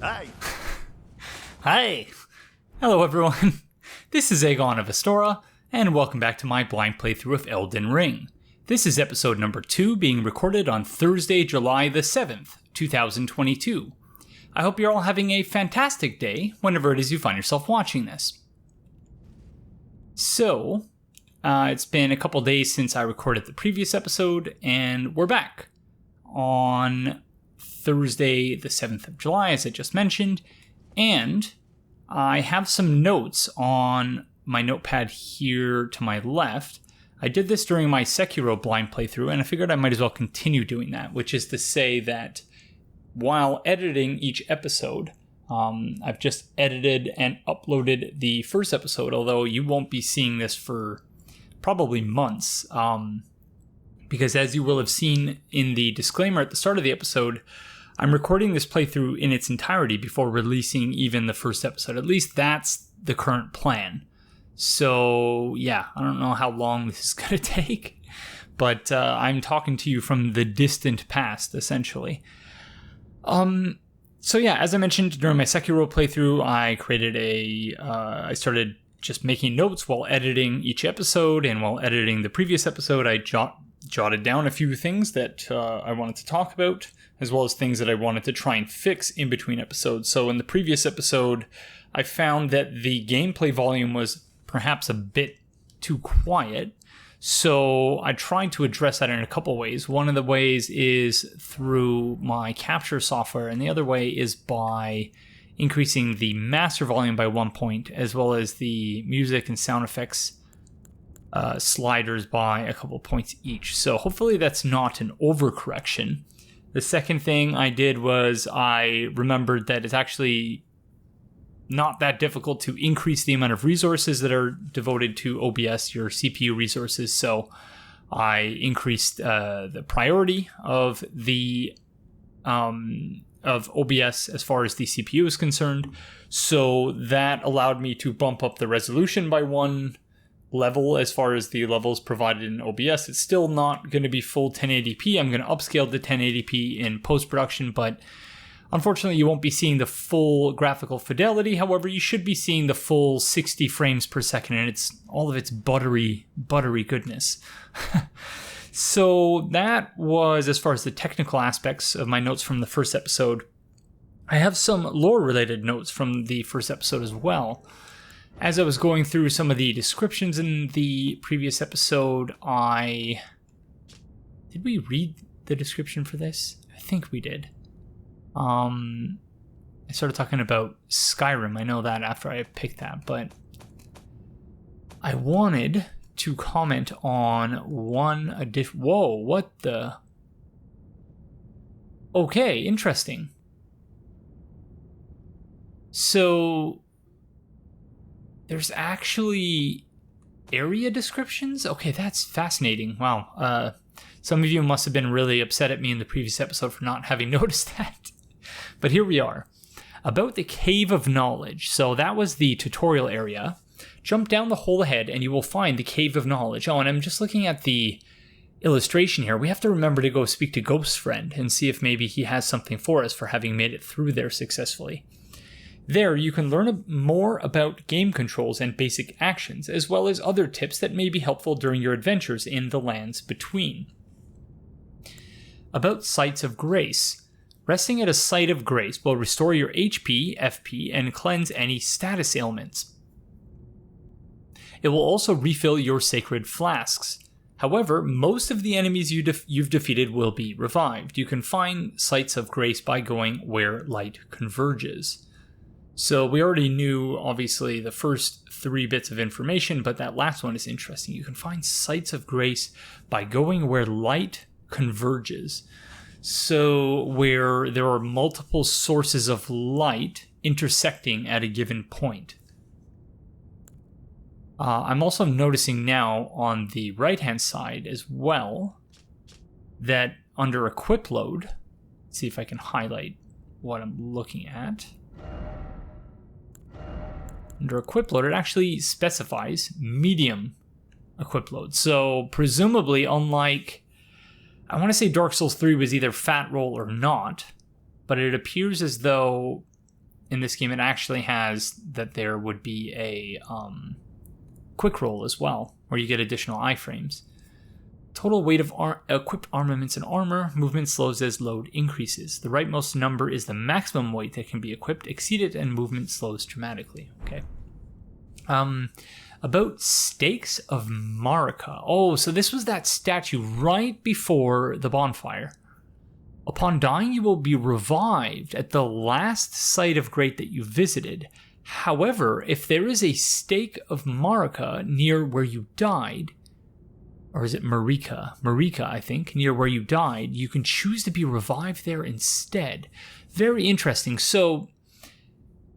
Hi. Hi. Hello, everyone. This is Aegon of Astora, and welcome back to my blind playthrough of Elden Ring. This is episode number 2, being recorded on Thursday, July the 7th, 2022. I hope you're all having a fantastic day whenever it is you find yourself watching this. So, it's been a couple days since I recorded the previous episode, and we're back on Thursday, the 7th of July, as I just mentioned, and I have some notes on my notepad here to my left. I did this during my Sekiro blind playthrough, and I figured I might as well continue doing that, which is to say that while editing each episode, I've just edited and uploaded the first episode, although you won't be seeing this for probably months, because as you will have seen in the disclaimer at the start of the episode, I'm recording this playthrough in its entirety before releasing even the first episode. At least that's the current plan. So yeah, I don't know how long this is going to take, but I'm talking to you from the distant past, essentially. So yeah, as I mentioned during my Sekiro playthrough, I created I started just making notes while editing each episode, and while editing the previous episode, I jotted down a few things that I wanted to talk about, as well as things that I wanted to try and fix in between episodes. So in the previous episode, I found that the gameplay volume was perhaps a bit too quiet. So I tried to address that in a couple ways. One of the ways is through my capture software, and the other way is by increasing the master volume by 1 point, as well as the music and sound effects sliders by a couple points each. So hopefully that's not an overcorrection. The second thing I did was I remembered that it's actually not that difficult to increase the amount of resources that are devoted to OBS, your CPU resources. So I increased the priority of the of OBS as far as the CPU is concerned. So that allowed me to bump up the resolution by one level as far as the levels provided in OBS. It's still not going to be full 1080p. I'm going to upscale to 1080p in post-production, but unfortunately you won't be seeing the full graphical fidelity. However, you should be seeing the full 60 frames per second, and it's all of its buttery goodness. So that was as far as the technical aspects of my notes from the first episode. I have some lore-related notes from the first episode as well. As I was going through some of the descriptions in the previous episode, did we read the description for this? I think we did. I started talking about Skyrim. I know that after I picked that, but I wanted to comment on one addition. Whoa, what the? Okay, interesting. So there's actually area descriptions? Okay, that's fascinating. Wow. Some of you must have been really upset at me in the previous episode for not having noticed that. But here we are. About the Cave of Knowledge. So that was the tutorial area. Jump down the hole ahead and you will find the Cave of Knowledge. Oh, and I'm just looking at the illustration here. We have to remember to go speak to Ghost's friend and see if maybe he has something for us for having made it through there successfully. There, you can learn more about game controls and basic actions, as well as other tips that may be helpful during your adventures in the lands between. About Sites of Grace. Resting at a Site of Grace will restore your HP, FP, and cleanse any status ailments. It will also refill your sacred flasks. However, most of the enemies you've defeated will be revived. You can find Sites of Grace by going where light converges. So we already knew, obviously, the first 3 bits of information, but that last one is interesting. You can find Sites of Grace by going where light converges. So where there are multiple sources of light intersecting at a given point. I'm also noticing now on the right-hand side as well that under Equip Load, let's see if I can highlight what I'm looking at. Under Equip Load, it actually specifies medium Equip Load. So presumably, unlike, I want to say Dark Souls 3 was either fat roll or not, but it appears as though in this game, it actually has that there would be a quick roll as well, where you get additional iframes. Total weight of equipped armaments and armor. Movement slows as load increases. The rightmost number is the maximum weight that can be equipped. Exceed it and movement slows dramatically. Okay. About Stakes of Marika. Oh, so this was that statue right before the bonfire. Upon dying, you will be revived at the last site of great that you visited. However, if there is a stake of Marika near where you died, or is it Marika? Marika, I think, near where you died, you can choose to be revived there instead. Very interesting. So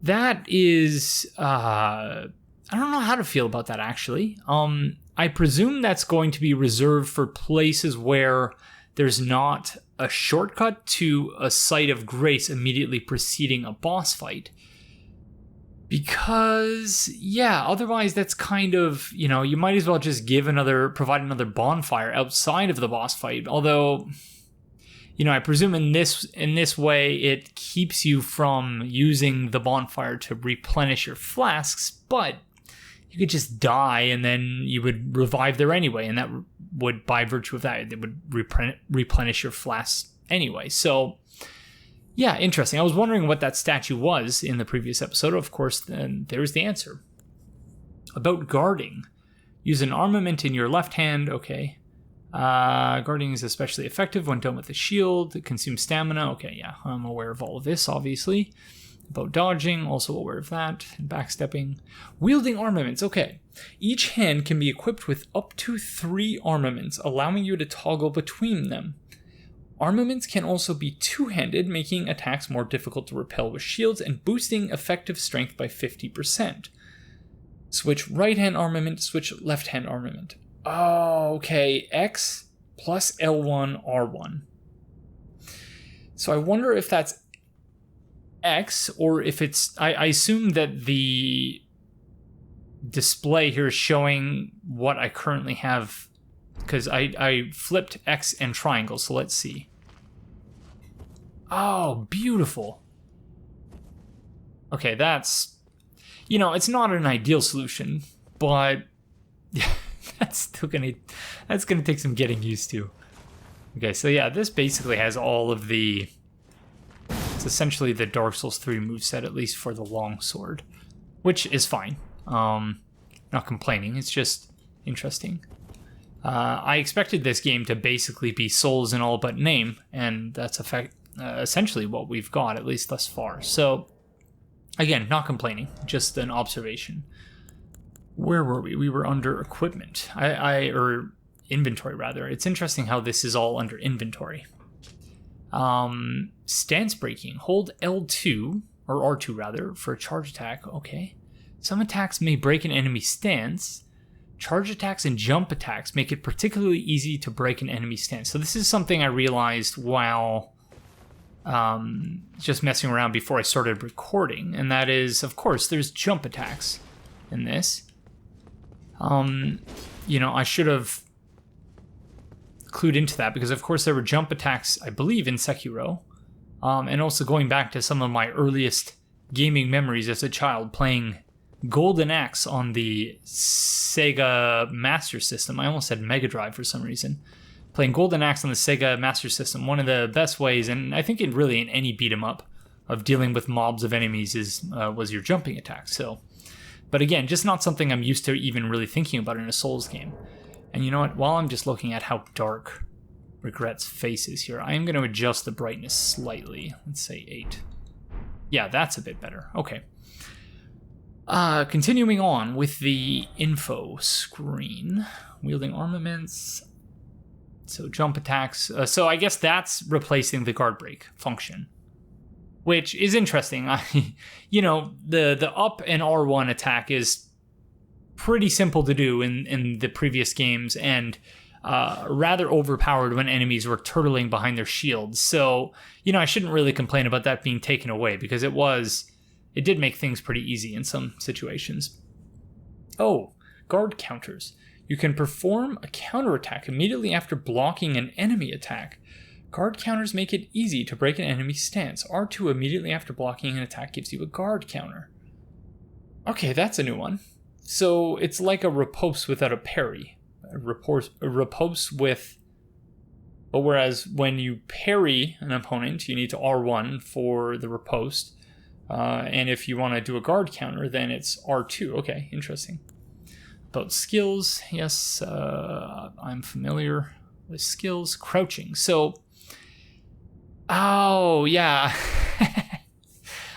that is, I don't know how to feel about that, actually. I presume that's going to be reserved for places where there's not a shortcut to a site of grace immediately preceding a boss fight. Because, yeah, otherwise that's kind of, you might as well just provide another bonfire outside of the boss fight. Although, I presume in this way it keeps you from using the bonfire to replenish your flasks, but you could just die and then you would revive there anyway, and that would, by virtue of that, it would replenish your flasks anyway. So, yeah, interesting. I was wondering what that statue was in the previous episode. Of course, then there's the answer. About guarding. Use an armament in your left hand. Okay. Guarding is especially effective when done with a shield. It consumes stamina. Okay, yeah, I'm aware of all of this, obviously. About dodging, also aware of that. And backstepping. Wielding armaments. Okay. Each hand can be equipped with up to 3 armaments, allowing you to toggle between them. Armaments can also be two-handed, making attacks more difficult to repel with shields and boosting effective strength by 50%. Switch right-hand armament, switch left-hand armament. Oh, okay. X plus L1, R1. So I wonder if that's X or if it's... I assume that the display here is showing what I currently have, because I flipped X and triangle, so let's see. Oh, beautiful. Okay, that's... it's not an ideal solution, but that's gonna take some getting used to. Okay, so yeah, this basically has all of the... It's essentially the Dark Souls 3 moveset, at least for the longsword, which is fine. Not complaining, it's just interesting. I expected this game to basically be Souls in all but name, and that's essentially what we've got, at least thus far. So, again, not complaining, just an observation. Where were we? We were under equipment. Or inventory, rather. It's interesting how this is all under inventory. Stance breaking. Hold L2, or R2 rather, for a charge attack. Okay. Some attacks may break an enemy's stance. Charge attacks and jump attacks make it particularly easy to break an enemy stance. So this is something I realized while just messing around before I started recording. And that is, of course, there's jump attacks in this. I should have clued into that because, of course, there were jump attacks, I believe, in Sekiro. And also going back to some of my earliest gaming memories as a child playing Golden Axe on the Sega Master System. I almost said Megadrive for some reason. Playing Golden Axe on the Sega Master System, one of the best ways, and I think in any beat 'em up, of dealing with mobs of enemies was your jumping attack. So, but again, just not something I'm used to even really thinking about in a Souls game. And you know what? While I'm just looking at how dark Regret's face is here, I am going to adjust the brightness slightly. Let's say 8. Yeah, that's a bit better. Okay. Continuing on with the info screen. Wielding armaments. So jump attacks. So I guess that's replacing the guard break function, which is interesting. The up and R1 attack is pretty simple to do in the previous games, and rather overpowered when enemies were turtling behind their shields. So, I shouldn't really complain about that being taken away, because it did make things pretty easy in some situations. Oh, guard counters. You can perform a counterattack immediately after blocking an enemy attack. Guard counters make it easy to break an enemy's stance. R2 immediately after blocking an attack gives you a guard counter. Okay, that's a new one. So it's like a riposte without a parry. A riposte with... But whereas when you parry an opponent, you need to R1 for the riposte. And if you want to do a guard counter, then it's R2. Okay, interesting. About skills, yes, I'm familiar with skills. Crouching. So... Oh, yeah.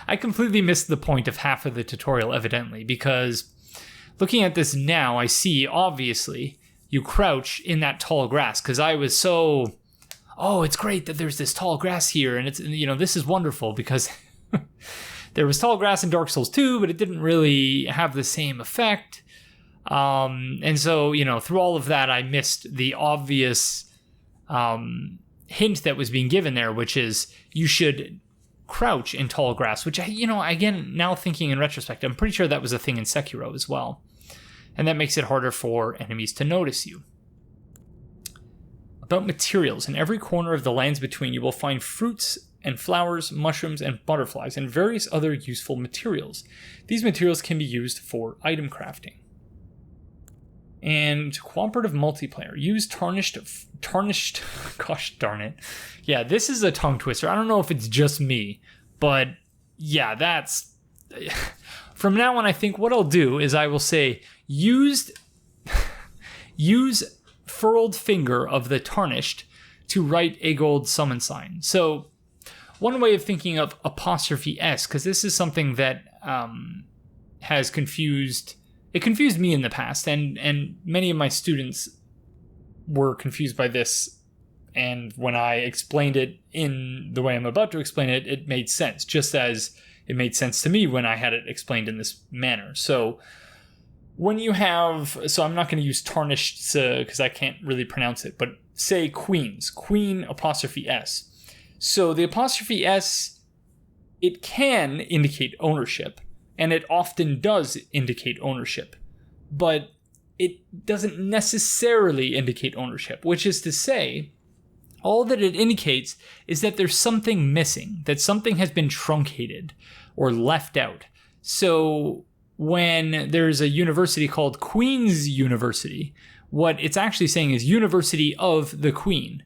I completely missed the point of half of the tutorial, evidently, because looking at this now, I see, obviously, you crouch in that tall grass, because I was so, oh, it's great that there's this tall grass here, and it's, you know, this is wonderful, because there was tall grass in Dark Souls 2, but it didn't really have the same effect, and so, you know, through all of that, I missed the obvious hint that was being given there, which is you should crouch in tall grass, which, you know, again, now thinking in retrospect, I'm pretty sure that was a thing in Sekiro as well. And that makes it harder for enemies to notice you. About materials. In every corner of the lands between, you will find fruits and flowers, mushrooms, and butterflies, and various other useful materials. These materials can be used for item crafting. And cooperative multiplayer. Use tarnished, gosh darn it. Yeah, this is a tongue twister. I don't know if it's just me, but yeah, that's... From now on, I think what I'll do is I will say, use furled finger of the tarnished to write a gold summon sign. So one way of thinking of apostrophe S, because this is something that has confused... It confused me in the past, and many of my students were confused by this, and when I explained it in the way I'm about to explain it, it made sense, just as it made sense to me when I had it explained in this manner. So when you have, so I'm not going to use tarnished because I can't really pronounce it, but say queens, queen apostrophe S. So the apostrophe S, it can indicate ownership, and it often does indicate ownership, but it doesn't necessarily indicate ownership, which is to say, all that it indicates is that there's something missing, that something has been truncated or left out. So when there's a university called Queen's University, what it's actually saying is University of the Queen.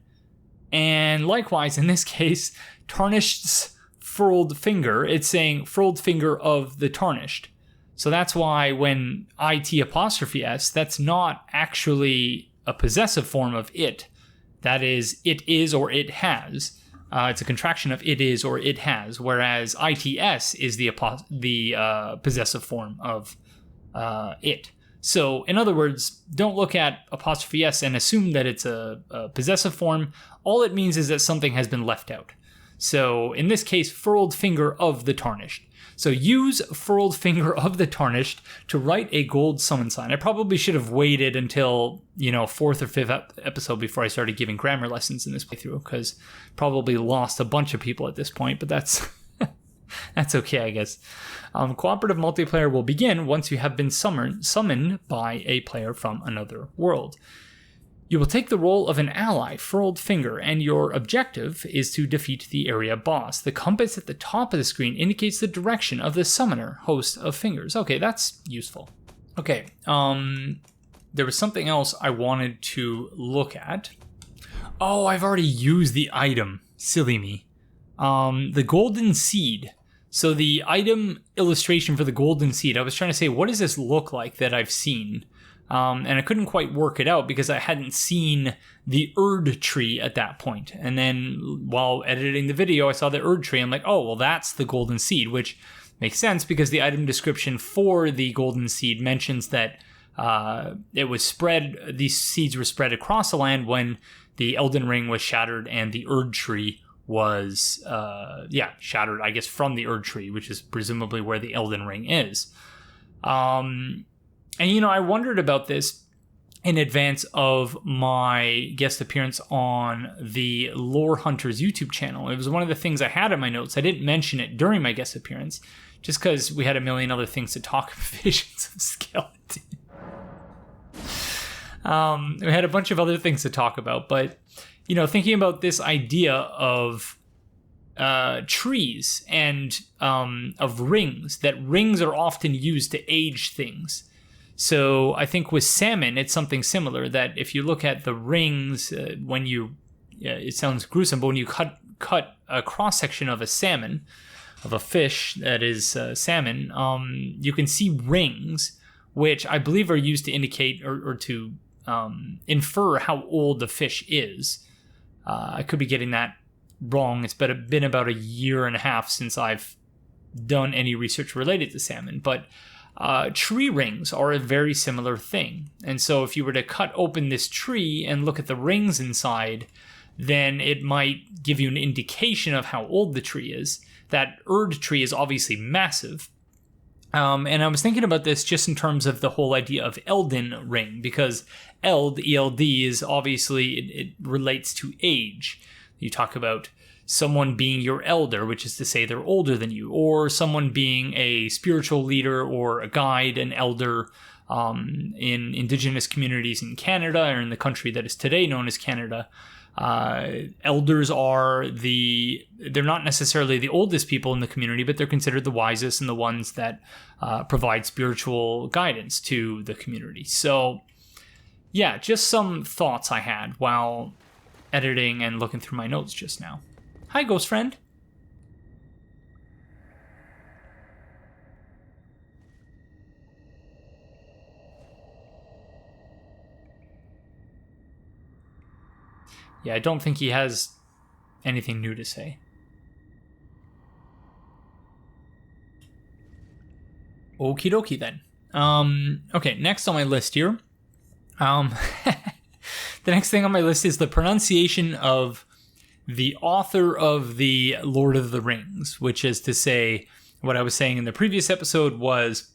And likewise, in this case, Tarnished's furled finger, it's saying furled finger of the tarnished. So that's why when IT apostrophe S, that's not actually a possessive form of it. That is, it is or it has. It's a contraction of it is or it has, whereas ITS is the possessive form of it. So in other words, don't look at apostrophe S and assume that it's a possessive form. All it means is that something has been left out. So in this case, furled finger of the tarnished. So use furled finger of the tarnished to write a gold summon sign. I probably should have waited until, fourth or fifth episode before I started giving grammar lessons in this playthrough, because probably lost a bunch of people at this point, but that's that's okay, I guess. Cooperative multiplayer will begin once you have been summoned by a player from another world. You will take the role of an ally, furled finger, and your objective is to defeat the area boss. The compass at the top of the screen indicates the direction of the summoner, host of fingers. Okay, that's useful. Okay, there was something else I wanted to look at. Oh, I've already used the item. Silly me. The golden seed. So the item illustration for the golden seed, I was trying to say, what does this look like that I've seen? And I couldn't quite work it out because I hadn't seen the Erd tree at that point. And then while editing the video, I saw the Erd tree. I'm like, oh, well, that's the golden seed, which makes sense because the item description for the golden seed mentions that it was spread, these seeds were spread across the land when the Elden Ring was shattered and the Erd tree was, shattered, I guess, from the Erd tree, which is presumably where the Elden Ring is. And, I wondered about this in advance of my guest appearance on the Lore Hunters YouTube channel. It was one of the things I had in my notes. I didn't mention it during my guest appearance, just because we had a million other things to talk about. Visions of Skeleton. We had a bunch of other things to talk about, but thinking about this idea of trees and of rings, that rings are often used to age things. So I think with salmon, it's something similar, that if you look at the rings, when you, it sounds gruesome, but when you cut a cross-section of a salmon, of a fish that is salmon, you can see rings, which I believe are used to indicate or to infer how old the fish is. I could be getting that wrong. It's been about a year and a half since I've done any research related to salmon, but tree rings are a very similar thing. And so if you were to cut open this tree and look at the rings inside, then it might give you an indication of how old the tree is. That Erd tree is obviously massive. And I was thinking about this just in terms of the whole idea of Elden ring, because Eld, E-L-D, is obviously, it relates to age. You talk about someone being your elder, which is to say they're older than you, or someone being a spiritual leader or a guide, an elder, in indigenous communities in Canada, or in the country that is today known as Canada. Elders they're not necessarily the oldest people in the community, but they're considered the wisest and the ones that provide spiritual guidance to the community. So yeah, just some thoughts I had while editing and looking through my notes just now. Hi, ghost friend. Yeah, I don't think he has anything new to say. Okie dokie then. Okay, next on my list here. The next thing on my list is the pronunciation of the author of the Lord of the Rings, which is to say, what I was saying in the previous episode was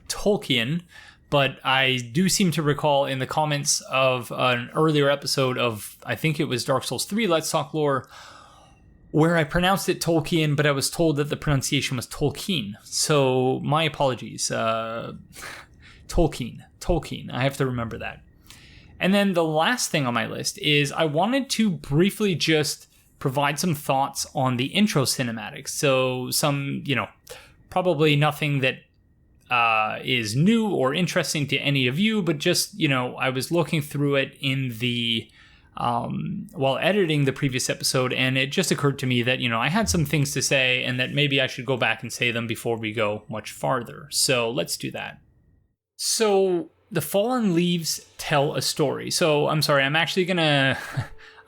Tolkien, but I do seem to recall in the comments of an earlier episode of, I think it was Dark Souls 3 Let's Talk Lore, where I pronounced it Tolkien, but I was told that the pronunciation was Tolkien. So my apologies. Tolkien. I have to remember that. And then the last thing on my list is I wanted to briefly just provide some thoughts on the intro cinematics. So some, probably nothing that is new or interesting to any of you, but just, I was looking through it in the while editing the previous episode, and it just occurred to me that, I had some things to say and that maybe I should go back and say them before we go much farther. So let's do that. So the fallen leaves tell a story. So I'm sorry, I'm actually I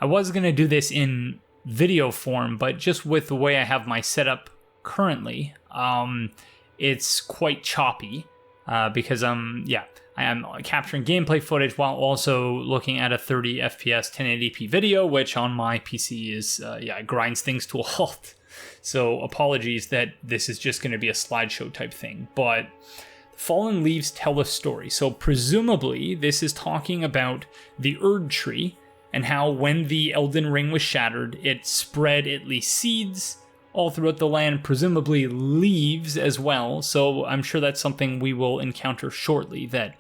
was gonna do this in video form, but just with the way I have my setup currently, it's quite choppy because I am capturing gameplay footage while also looking at a 30 FPS 1080p video, which on my PC is, it grinds things to a halt. So apologies that this is just going to be a slideshow type thing, but Fallen Leaves tell a story. So presumably this is talking about the Erd tree and how when the Elden Ring was shattered, it spread at least seeds all throughout the land, presumably leaves as well. So I'm sure that's something we will encounter shortly, that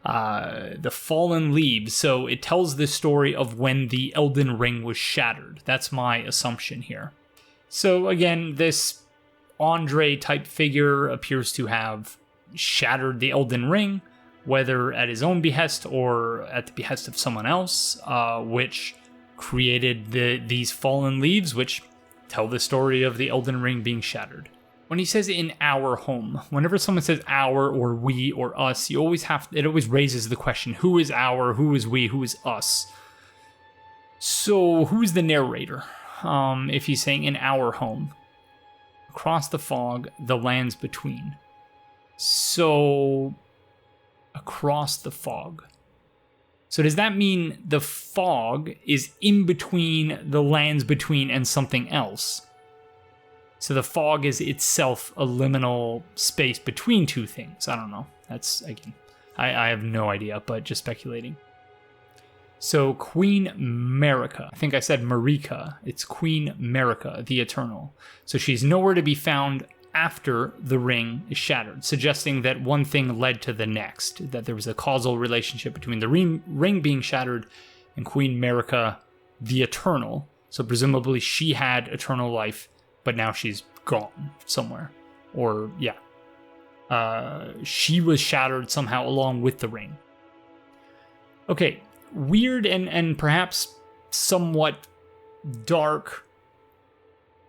the fallen leaves. So it tells the story of when the Elden Ring was shattered. That's my assumption here. So again, this Andre type figure appears to have shattered the Elden Ring, whether at his own behest or at the behest of someone else, which created these fallen leaves, which tell the story of the Elden Ring being shattered. When he says in our home, whenever someone says our or we or us, it always raises the question, who is our, who is we, who is us? So who's the narrator? If he's saying in our home, across the fog, the lands between. So across the fog. So does that mean the fog is in between the lands between and something else? So the fog is itself a liminal space between two things. I don't know. That's, again, I have no idea, but just speculating. So Queen Marika. I think I said Marika. It's Queen Marika, the Eternal. So she's nowhere to be found after the ring is shattered, suggesting that one thing led to the next, that there was a causal relationship between the ring being shattered and Queen Marika the Eternal. So presumably she had eternal life, but now she's gone somewhere. Or, yeah. She was shattered somehow along with the ring. Okay, weird and perhaps somewhat dark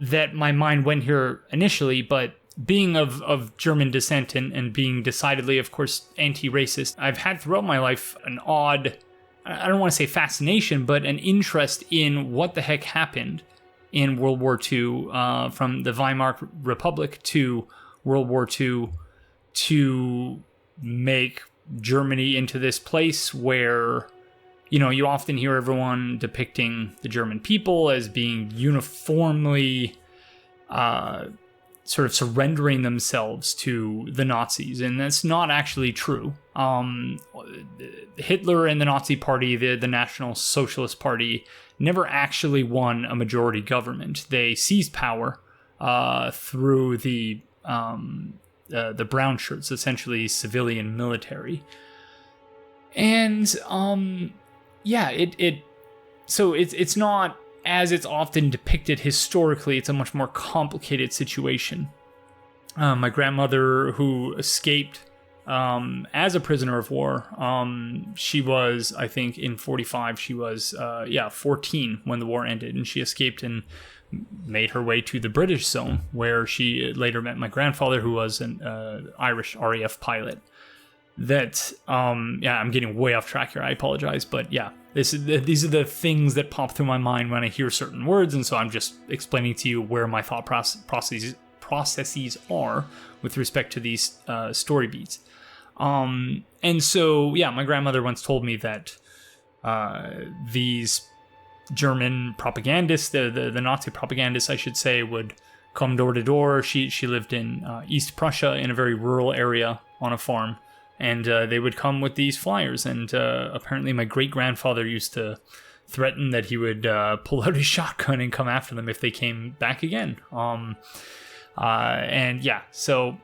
that my mind went here initially, but being of German descent and being decidedly, of course, anti-racist, I've had throughout my life an odd, I don't want to say fascination, but an interest in what the heck happened in World War II, from the Weimar Republic to World War II, to make Germany into this place where, you know, you often hear everyone depicting the German people as being uniformly sort of surrendering themselves to the Nazis, and that's not actually true. Hitler and the Nazi Party, the National Socialist Party, never actually won a majority government. They seized power through the brown shirts, essentially civilian military. And so it's not as it's often depicted historically. It's a much more complicated situation. My grandmother, who escaped as a prisoner of war, she was, I think, in 1945, she was 14 when the war ended, and she escaped and made her way to the British zone, where she later met my grandfather, who was an Irish RAF pilot. That I'm getting way off track here, I apologize, but yeah, these are the things that pop through my mind when I hear certain words, and so I'm just explaining to you where my thought processes are with respect to these story beats. And so, yeah, my grandmother once told me that these German propagandists, the Nazi propagandists, I should say, would come door to door. She lived in East Prussia, in a very rural area on a farm, and they would come with these flyers. And apparently my great-grandfather used to threaten that he would pull out his shotgun and come after them if they came back again. And yeah, so,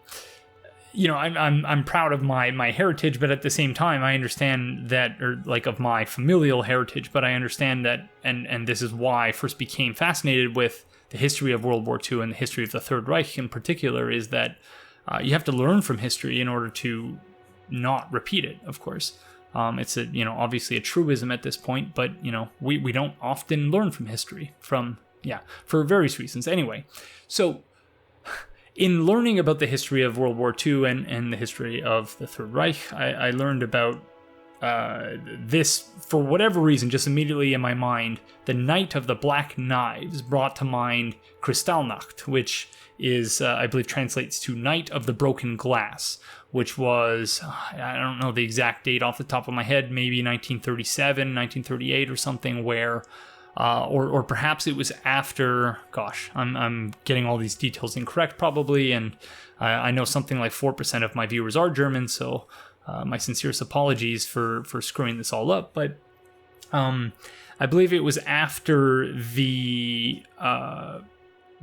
you know, I'm proud of my heritage, but at the same time, I understand that, or like of my familial heritage, but I understand that, and this is why I first became fascinated with the history of World War II and the history of the Third Reich in particular, is that you have to learn from history in order to not repeat it, of course. It's a, you know, obviously a truism at this point, but, you know, we don't often learn from history for various reasons. Anyway, so in learning about the history of World War II and the history of the Third Reich, I learned about this, for whatever reason, just immediately in my mind, the Night of the Black Knives brought to mind Kristallnacht, which is, I believe, translates to Night of the Broken Glass, which was, I don't know the exact date off the top of my head, maybe 1937, 1938 or something, where, or perhaps it was after, gosh, I'm getting all these details incorrect probably, and I know something like 4% of my viewers are German, so my sincerest apologies for screwing this all up, but I believe it was after the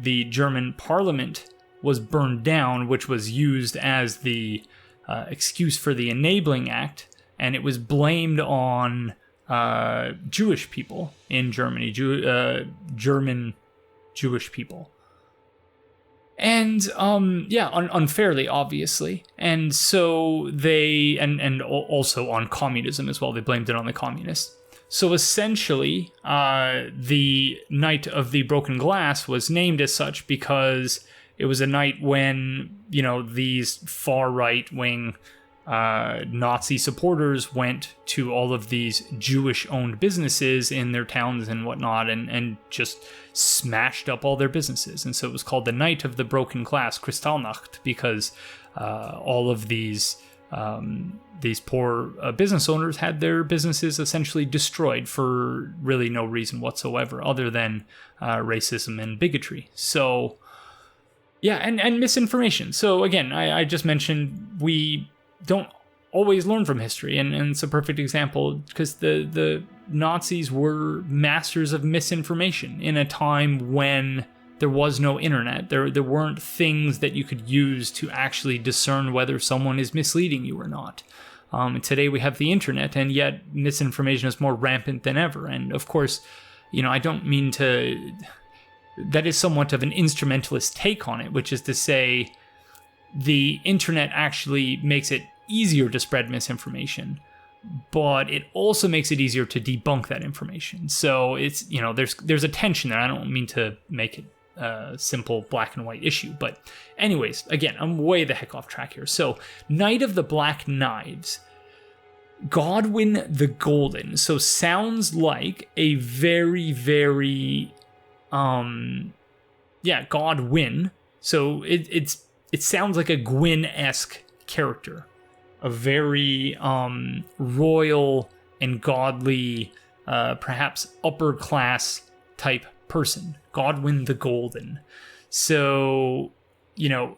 German parliament was burned down, which was used as the excuse for the Enabling Act, and it was blamed on Jewish people in Germany, German Jewish people. And, unfairly, obviously. And so they, and also on communism as well, they blamed it on the communists. So essentially, the Night of the Broken Glass was named as such because it was a night when, you know, these far right-wing Nazi supporters went to all of these Jewish-owned businesses in their towns and whatnot, and just smashed up all their businesses. And so it was called the Night of the Broken Glass, Kristallnacht, because all of these poor business owners had their businesses essentially destroyed for really no reason whatsoever, other than racism and bigotry. So, yeah, and misinformation. So again, I just mentioned we don't always learn from history, and it's a perfect example because the Nazis were masters of misinformation in a time when there was no internet. There weren't things that you could use to actually discern whether someone is misleading you or not. Today we have the internet, and yet misinformation is more rampant than ever. And of course, I don't mean to... That is somewhat of an instrumentalist take on it, which is to say the internet actually makes it easier to spread misinformation, but it also makes it easier to debunk that information. So it's, there's a tension there. I don't mean to make it a simple black and white issue, but anyways, again, I'm way the heck off track here. So Knight of the Black Knives, Godwyn the Golden. So sounds like a very, very, Godwyn. So it sounds like a Gwyn-esque character, a very royal and godly, perhaps upper class type person, Godwyn the Golden. So,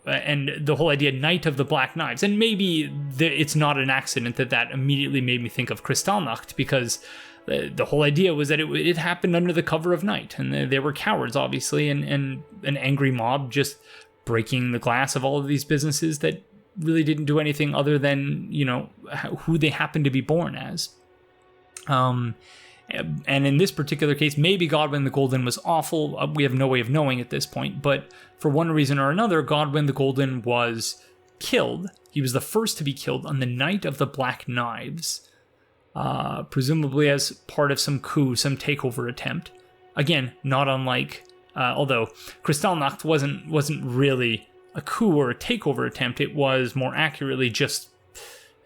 and the whole idea, Knight of the Black Knives, and maybe it's not an accident that immediately made me think of Kristallnacht, because the whole idea was that it happened under the cover of night, and they were cowards, obviously, and an angry mob just breaking the glass of all of these businesses that really didn't do anything other than, who they happened to be born as. And in this particular case, maybe Godwyn the Golden was awful. We have no way of knowing at this point, but for one reason or another, Godwyn the Golden was killed. He was the first to be killed on the Night of the Black Knives, presumably as part of some coup, some takeover attempt. Again, not unlike, although Kristallnacht wasn't really a coup or a takeover attempt, it was more accurately just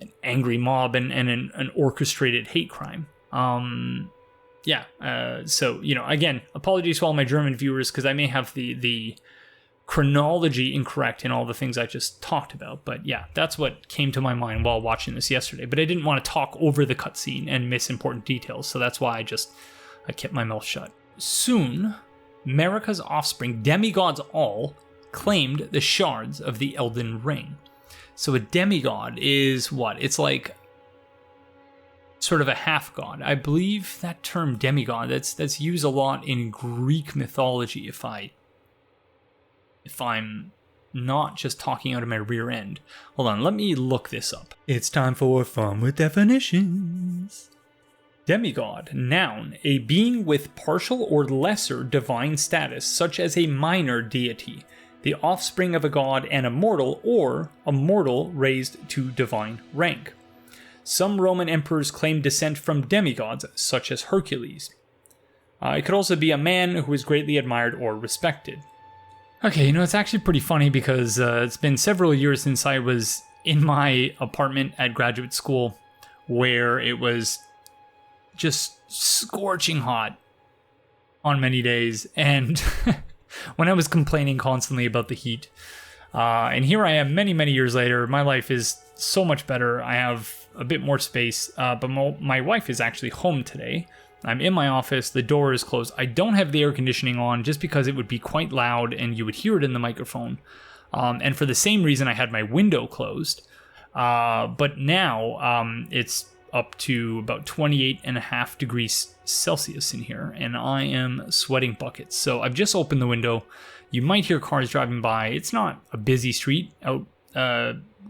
an angry mob and an orchestrated hate crime. So, again, apologies to all my German viewers, because I may have the chronology incorrect in all the things I just talked about. But yeah, that's what came to my mind while watching this yesterday. But I didn't want to talk over the cutscene and miss important details, so that's why I kept my mouth shut. Soon, Marika's offspring, demigods all, claimed the shards of the Elden Ring. So a demigod is what? It's like sort of a half-god. I believe that term demigod, that's used a lot in Greek mythology, if I'm not just talking out of my rear end. Hold on, let me look this up. It's time for fun with definitions. Demigod, noun, a being with partial or lesser divine status, such as a minor deity, the offspring of a god and a mortal, or a mortal raised to divine rank. Some Roman emperors claimed descent from demigods, such as Hercules. It could also be a man who is greatly admired or respected. Okay, it's actually pretty funny because it's been several years since I was in my apartment at graduate school, where it was just scorching hot on many days, and when I was complaining constantly about the heat. And here I am many, many years later. My life is so much better. I have a bit more space, but my wife is actually home today. I'm in my office, the door is closed. I don't have the air conditioning on just because it would be quite loud and you would hear it in the microphone. And for the same reason, I had my window closed. But now it's up to about 28.5 degrees Celsius in here, and I am sweating buckets. So I've just opened the window. You might hear cars driving by. It's not a busy street out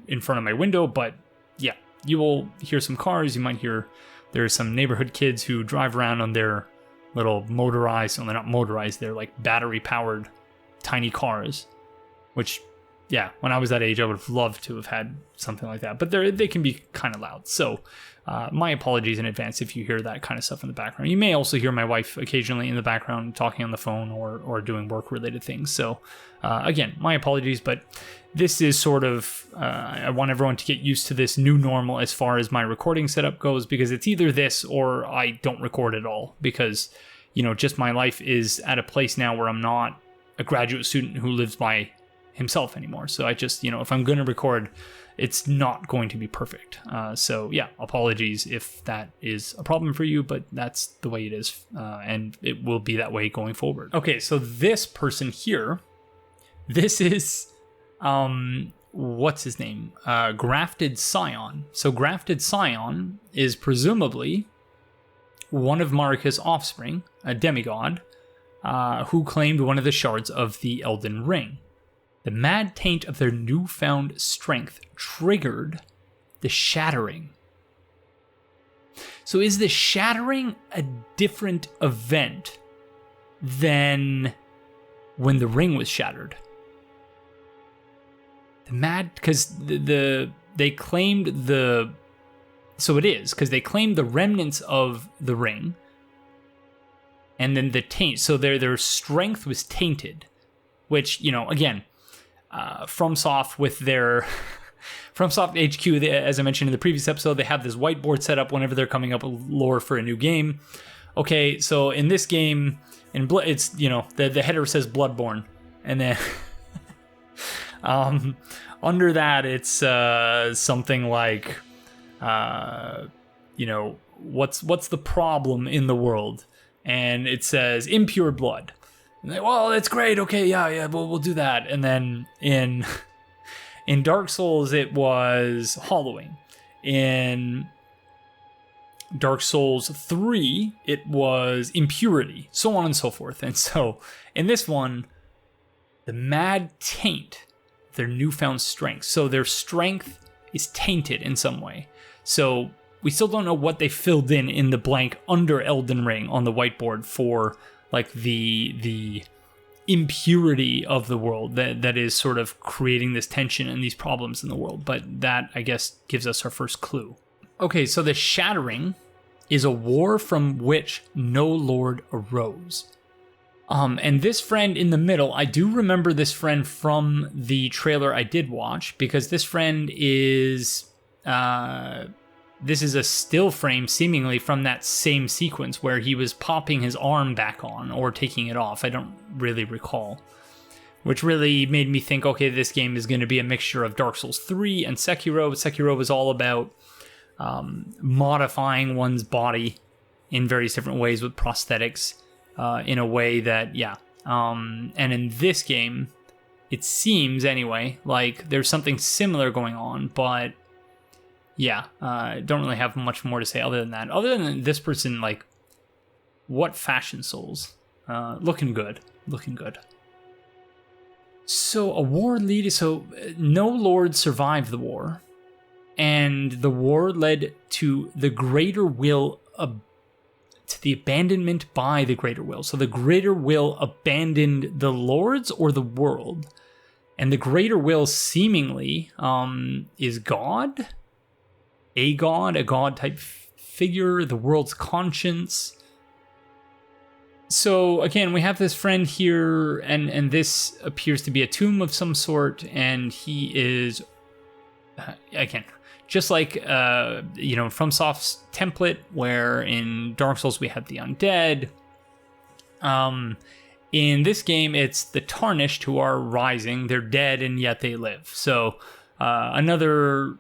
in front of my window, but yeah, you will hear some cars. You might hear there's some neighborhood kids who drive around on their little motorized, well, they're not motorized, they're like battery-powered tiny cars, which, yeah, when I was that age, I would have loved to have had something like that, but they can be kind of loud. So my apologies in advance if you hear that kind of stuff in the background. You may also hear my wife occasionally in the background talking on the phone or doing work-related things. So again, my apologies, but this is sort of, I want everyone to get used to this new normal as far as my recording setup goes, because it's either this or I don't record at all, because, just my life is at a place now where I'm not a graduate student who lives by himself anymore. So I just, if I'm going to record, it's not going to be perfect. So yeah, apologies if that is a problem for you, but that's the way it is. And it will be that way going forward. Okay, so this person here, this is, what's his name? Grafted Scion. So Grafted Scion is presumably one of Marika's offspring, a demigod, who claimed one of the shards of the Elden Ring. The mad taint of their newfound strength triggered the shattering. So is the shattering a different event than when the ring was shattered. Because they claimed so it is, because they claimed the remnants of the ring, and then the taint, so their strength was tainted, which, again, FromSoft with their FromSoft HQ, as I mentioned in the previous episode, they have this whiteboard set up whenever they're coming up with lore for a new game. Okay, so in this game, it's, the header says Bloodborne, and then under that it's something like, what's the problem in the world? And it says impure blood. And they, well, that's great. Okay, yeah, we'll do that. And then in Dark Souls, it was hollowing. In Dark Souls 3, it was impurity, so on and so forth. And so in this one, the mad taint their newfound strength. So their strength is tainted in some way. So we still don't know what they filled in the blank under Elden Ring on the whiteboard for, like, the impurity of the world that is sort of creating this tension and these problems in the world. But that, I guess, gives us our first clue. Okay, so the shattering is a war from which no lord arose. And this friend in the middle, I do remember this friend from the trailer I did watch, because this friend is, this is a still frame seemingly from that same sequence where he was popping his arm back on or taking it off. I don't really recall. Which really made me think, okay, this game is going to be a mixture of Dark Souls 3 and Sekiro. Sekiro was all about modifying one's body in various different ways with prosthetics. In a way that, and in this game, it seems anyway, like there's something similar going on, but don't really have much more to say other than that. Other than this person, like, what fashion Souls? Looking good. So a war leader, so no lord survived the war, and the war led to the greater will to the abandonment by the greater will. So the greater will abandoned the lords or the world. And the greater will seemingly is God? A god type figure, the world's conscience. So again, we have this friend here, and this appears to be a tomb of some sort, and he is, again, just like, FromSoft's template, where in Dark Souls we have the undead. In this game, it's the Tarnished who are rising. They're dead, and yet they live. So another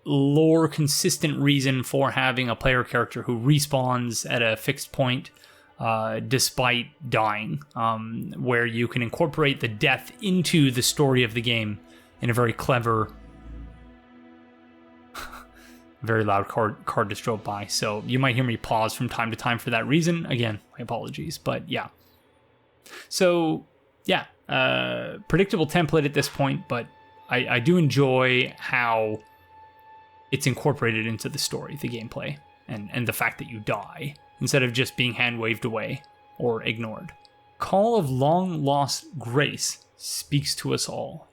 lore-consistent reason for having a player character who respawns at a fixed point despite dying, where you can incorporate the death into the story of the game in a very clever, very loud car just drove by, so you might hear me pause from time to time for that reason. Again, my apologies, but yeah. So yeah, predictable template at this point, but I do enjoy how it's incorporated into the story, the gameplay, and the fact that you die instead of just being hand-waved away or ignored. Call of long lost grace speaks to us all.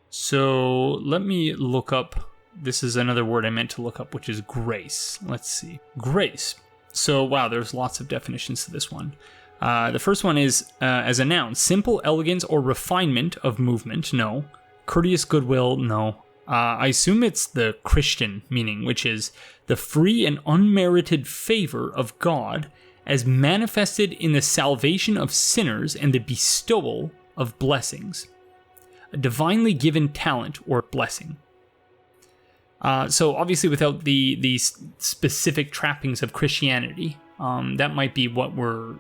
So let me look up. This is another word I meant to look up, which is grace. Let's see. Grace. So, wow, there's lots of definitions to this one. The first one is, as a noun, simple elegance or refinement of movement, no. Courteous goodwill, no. I assume it's the Christian meaning, which is the free and unmerited favor of God as manifested in the salvation of sinners and the bestowal of blessings. A divinely given talent or blessing. So obviously without the specific trappings of Christianity, that might be what we're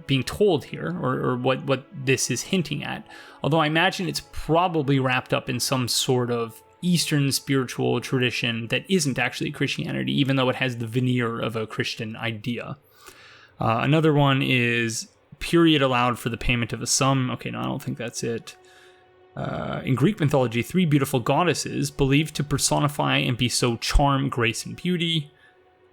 being told here, or what this is hinting at. Although I imagine it's probably wrapped up in some sort of Eastern spiritual tradition that isn't actually Christianity, even though it has the veneer of a Christian idea. Another one is period allowed for the payment of a sum. Okay, no, I don't think that's it. In Greek mythology, 3 beautiful goddesses believed to personify and bestow charm, grace, and beauty,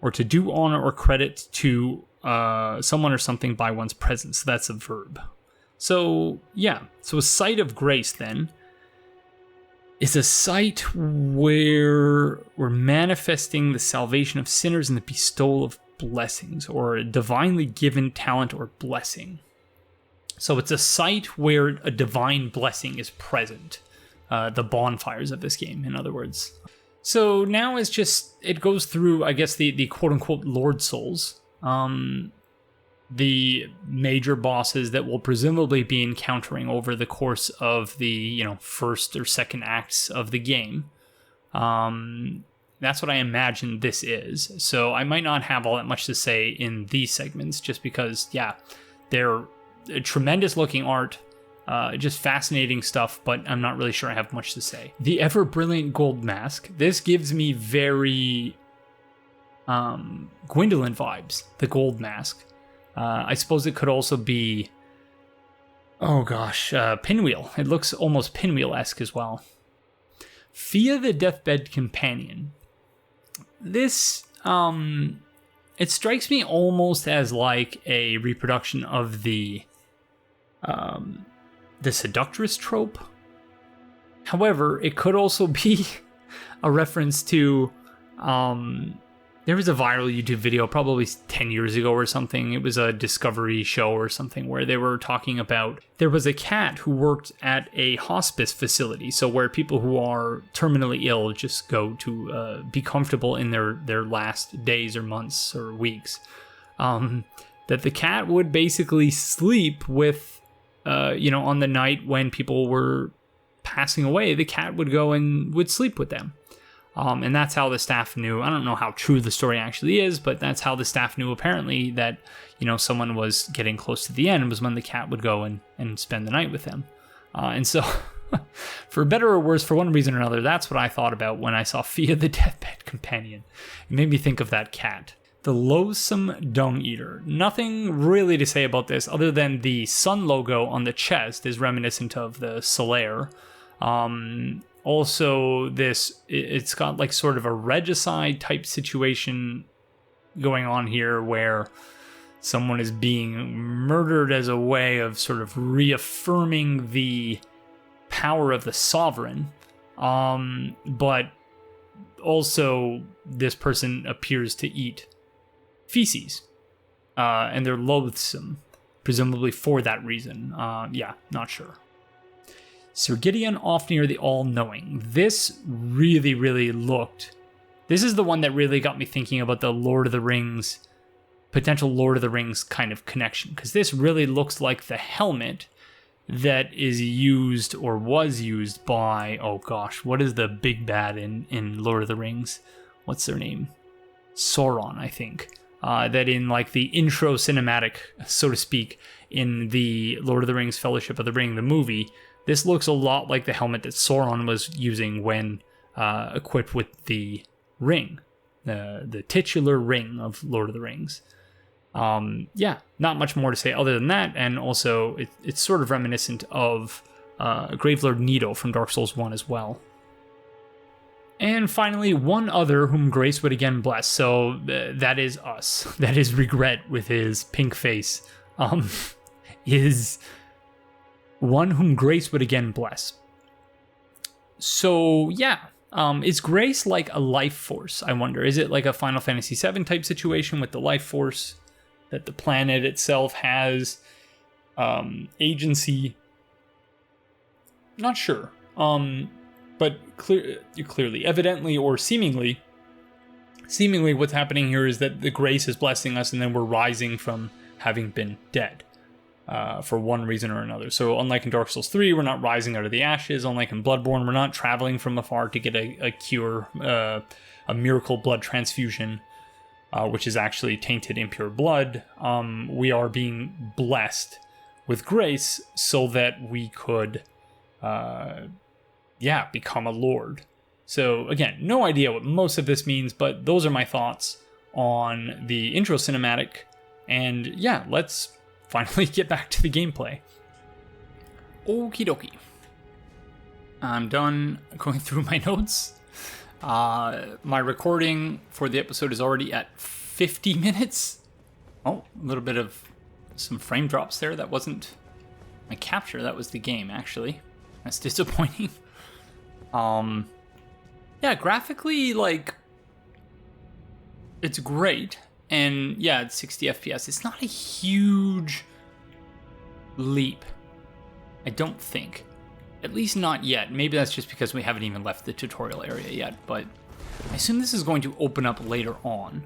or to do honor or credit to someone or something by one's presence. That's a verb. So, yeah. So a site of grace, then, is a site where we're manifesting the salvation of sinners and the bestowal of blessings, or a divinely given talent or blessing. So it's a site where a divine blessing is present. The bonfires of this game, in other words. So now it goes through, I guess, the quote-unquote Lord Souls. The major bosses that we'll presumably be encountering over the course of the, first or second acts of the game. That's what I imagine this is. So I might not have all that much to say in these segments, just because, they're tremendous looking art, just fascinating stuff, but I'm not really sure I have much to say. The ever brilliant gold mask. This gives me very Gwendolyn vibes, the gold mask. I suppose it could also be, Pinwheel. It looks almost Pinwheel-esque as well. Fia the Deathbed Companion. This, it strikes me almost as like a reproduction of the seductress trope. However, it could also be a reference to, there was a viral YouTube video probably 10 years ago or something. It was a Discovery show or something where they were talking about, there was a cat who worked at a hospice facility. So where people who are terminally ill just go to be comfortable in their last days or months or weeks. That the cat would basically sleep with, on the night when people were passing away, the cat would go and would sleep with them. And that's how the staff knew. I don't know how true the story actually is, but that's how the staff knew apparently that, someone was getting close to the end, was when the cat would go and spend the night with them. And so, for better or worse, for one reason or another, that's what I thought about when I saw Fia the Deathbed Companion. It made me think of that cat. The Loathsome Dung Eater. Nothing really to say about this other than the sun logo on the chest is reminiscent of the Solaire. Also, it's got like sort of a regicide type situation going on here where someone is being murdered as a way of sort of reaffirming the power of the sovereign. But also this person appears to eat feces, and they're loathsome, presumably for that reason. Not sure. Sir Gideon Ofnir the All-Knowing. This really, really looked... This is the one that really got me thinking about the Lord of the Rings, potential Lord of the Rings kind of connection, because this really looks like the helmet that is used or was used by, what is the big bad in Lord of the Rings? What's their name? Sauron, I think. That in like the intro cinematic, so to speak, in the Lord of the Rings Fellowship of the Ring, the movie, this looks a lot like the helmet that Sauron was using when equipped with the ring, the titular ring of Lord of the Rings. Not much more to say other than that, and also it's sort of reminiscent of Gravelord Nito from Dark Souls 1 as well. And finally, one other whom Grace would again bless. So that is us. That is Regret with his pink face. Is one whom Grace would again bless. So is Grace like a life force? I wonder. Is it like a Final Fantasy VII type situation with the life force that the planet itself has agency? Not sure. But clearly, evidently, or seemingly what's happening here is that the Grace is blessing us, and then we're rising from having been dead for one reason or another. So unlike in Dark Souls 3, we're not rising out of the ashes. Unlike in Bloodborne, we're not traveling from afar to get a cure, a miracle blood transfusion, which is actually tainted impure blood. We are being blessed with grace so that we could... become a lord. So again, no idea what most of this means, but those are my thoughts on the intro cinematic. And let's finally get back to the gameplay. Okie dokie. I'm done going through my notes. My recording for the episode is already at 50 minutes. Oh, a little bit of some frame drops there. That wasn't my capture, that was the game, actually. That's disappointing. Yeah, graphically, like, it's great. And yeah, it's 60 FPS. It's not a huge leap, I don't think. At least not yet. Maybe that's just because we haven't even left the tutorial area yet, but I assume this is going to open up later on.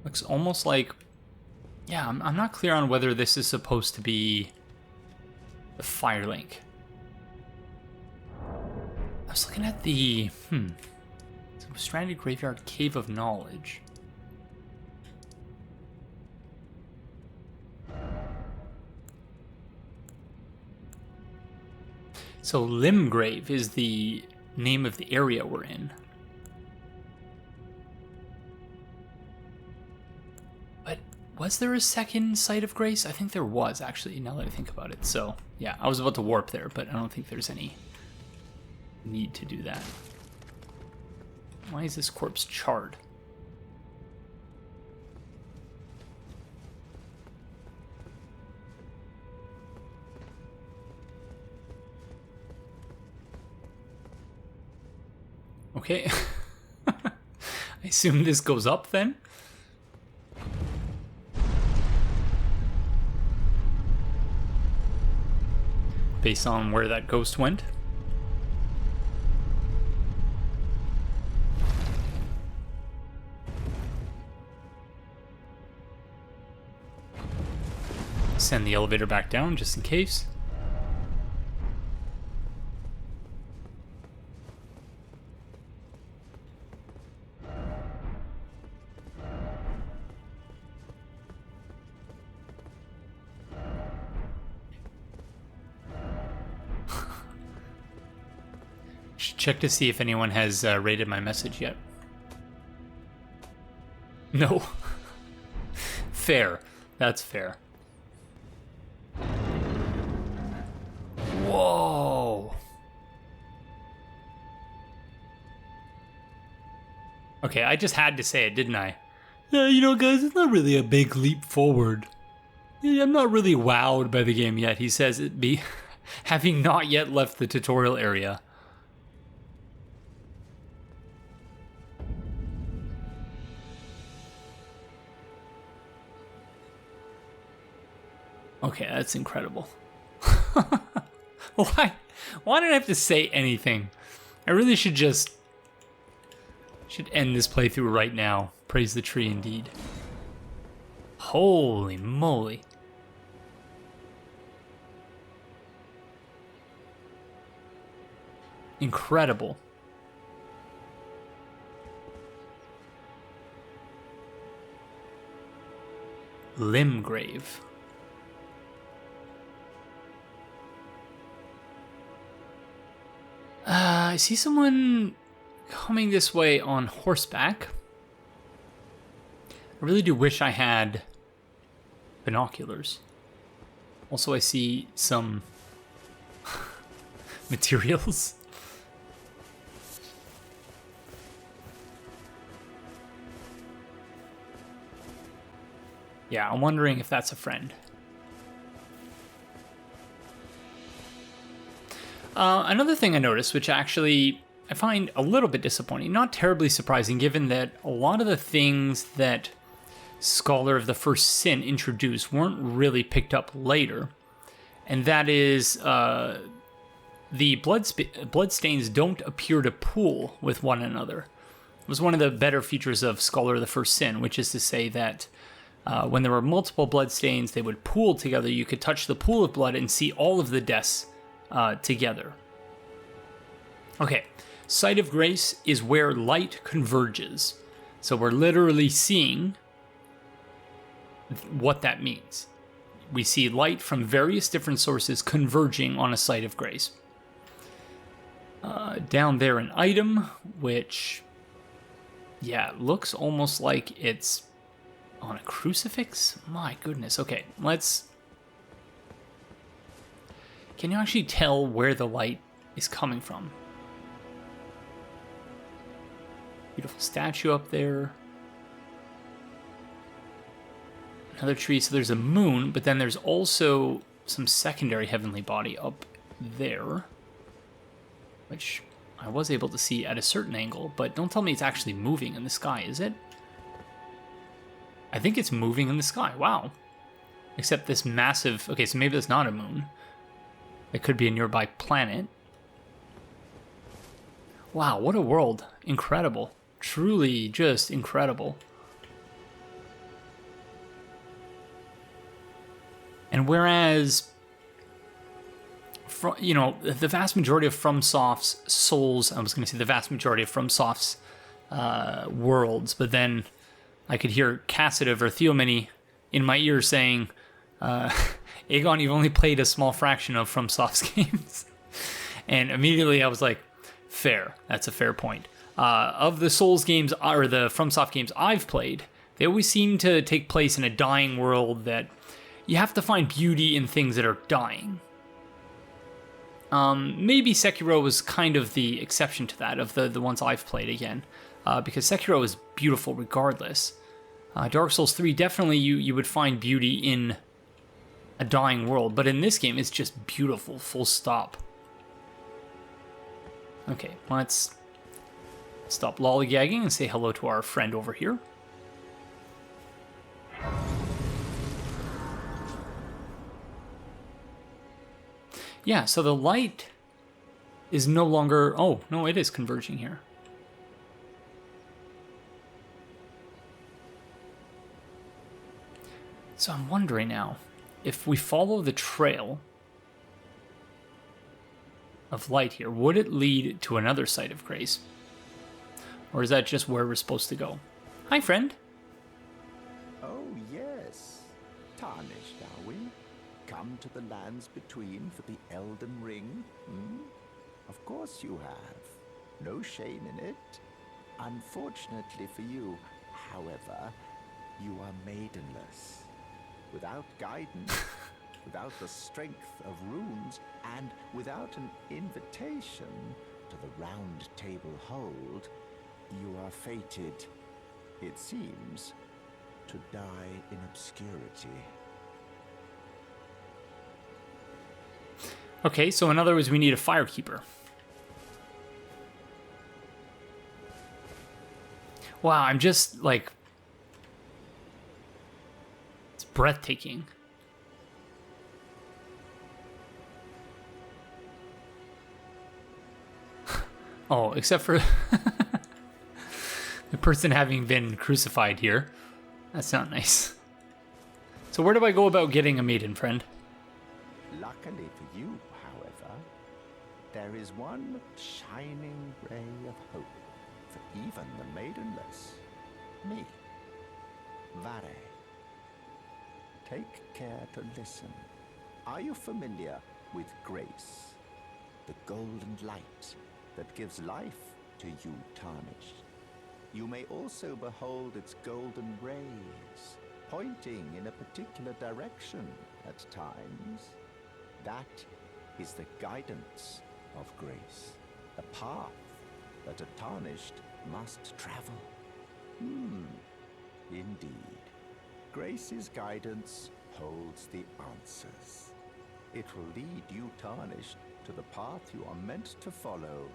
Looks almost like... Yeah, I'm not clear on whether this is supposed to be the Firelink. I was looking at the... Stranded Graveyard Cave of Knowledge. So Limgrave is the name of the area we're in. But was there a second Site of Grace? I think there was, actually, now that I think about it. So, yeah, I was about to warp there, but I don't think there's any need to do that. Why is this corpse charred? Okay. I assume this goes up then? Based on where that ghost went. Send the elevator back down just in case. Should check to see if anyone has rated my message yet. No. Fair. That's fair. Whoa. Okay, I just had to say it, didn't I? Yeah, you know, guys, it's not really a big leap forward. Yeah, I'm not really wowed by the game yet, he says it be having not yet left the tutorial area. Okay, that's incredible. Why did I have to say anything? I really should end this playthrough right now. Praise the tree indeed. Holy moly. Incredible. Limgrave. I see someone coming this way on horseback. I really do wish I had binoculars. Also, I see some materials. Yeah, I'm wondering if that's a friend. Another thing I noticed, which actually I find a little bit disappointing, not terribly surprising, given that a lot of the things that Scholar of the First Sin introduced weren't really picked up later, and that is the bloodstains don't appear to pool with one another. It was one of the better features of Scholar of the First Sin, which is to say that when there were multiple bloodstains, they would pool together. You could touch the pool of blood and see all of the deaths together. Okay, Site of Grace is where light converges. So we're literally seeing what that means. We see light from various different sources converging on a Site of Grace. Down there, an item, which, yeah, looks almost like it's on a crucifix? My goodness. Okay, let's... Can you actually tell where the light is coming from? Beautiful statue up there. Another tree. So there's a moon, but then there's also some secondary heavenly body up there, which I was able to see at a certain angle, but don't tell me it's actually moving in the sky, is it? I think it's moving in the sky. Wow. Except this massive... Okay, so maybe that's not a moon. It could be a nearby planet. Wow, what a world. Incredible. Truly just incredible. And whereas, you know, the vast majority of FromSoft's Souls, I was going to say the vast majority of FromSoft's worlds, but then I could hear Cassidov or Theomany in my ear saying, Aegon, you've only played a small fraction of FromSoft's games. And immediately I was like, fair. That's a fair point. Of the Souls games, or the FromSoft games I've played, they always seem to take place in a dying world that you have to find beauty in things that are dying. Maybe Sekiro was kind of the exception to that, of the ones I've played again, because Sekiro is beautiful regardless. Dark Souls 3, definitely you would find beauty in a dying world, but in this game it's just beautiful, full stop. Okay, let's stop lollygagging and say hello to our friend over here. Yeah, so the light is no longer... Oh, no, it is converging here. So I'm wondering now, if we follow the trail of light here, would it lead to another site of grace? Or is that just where we're supposed to go? Hi, friend. Oh, yes. Tarnished, are we? Come to the lands between for the Elden Ring? Hmm? Of course you have. No shame in it. Unfortunately for you, however, you are maidenless. Without guidance, without the strength of runes, and without an invitation to the Round Table Hold, you are fated, it seems, to die in obscurity. Okay, so in other words, we need a firekeeper. Wow, I'm just, like... It's breathtaking. Oh, except for the person having been crucified here. That's not nice. So where do I go about getting a maiden, friend? Luckily for you, however, there is one shining ray of hope for even the maidenless. Me. Vare. Take care to listen. Are you familiar with grace? The golden light that gives life to you tarnished. You may also behold its golden rays, pointing in a particular direction at times. That is the guidance of grace, a path that a tarnished must travel. Indeed. Grace's guidance holds the answers. It will lead you tarnished to the path you are meant to follow,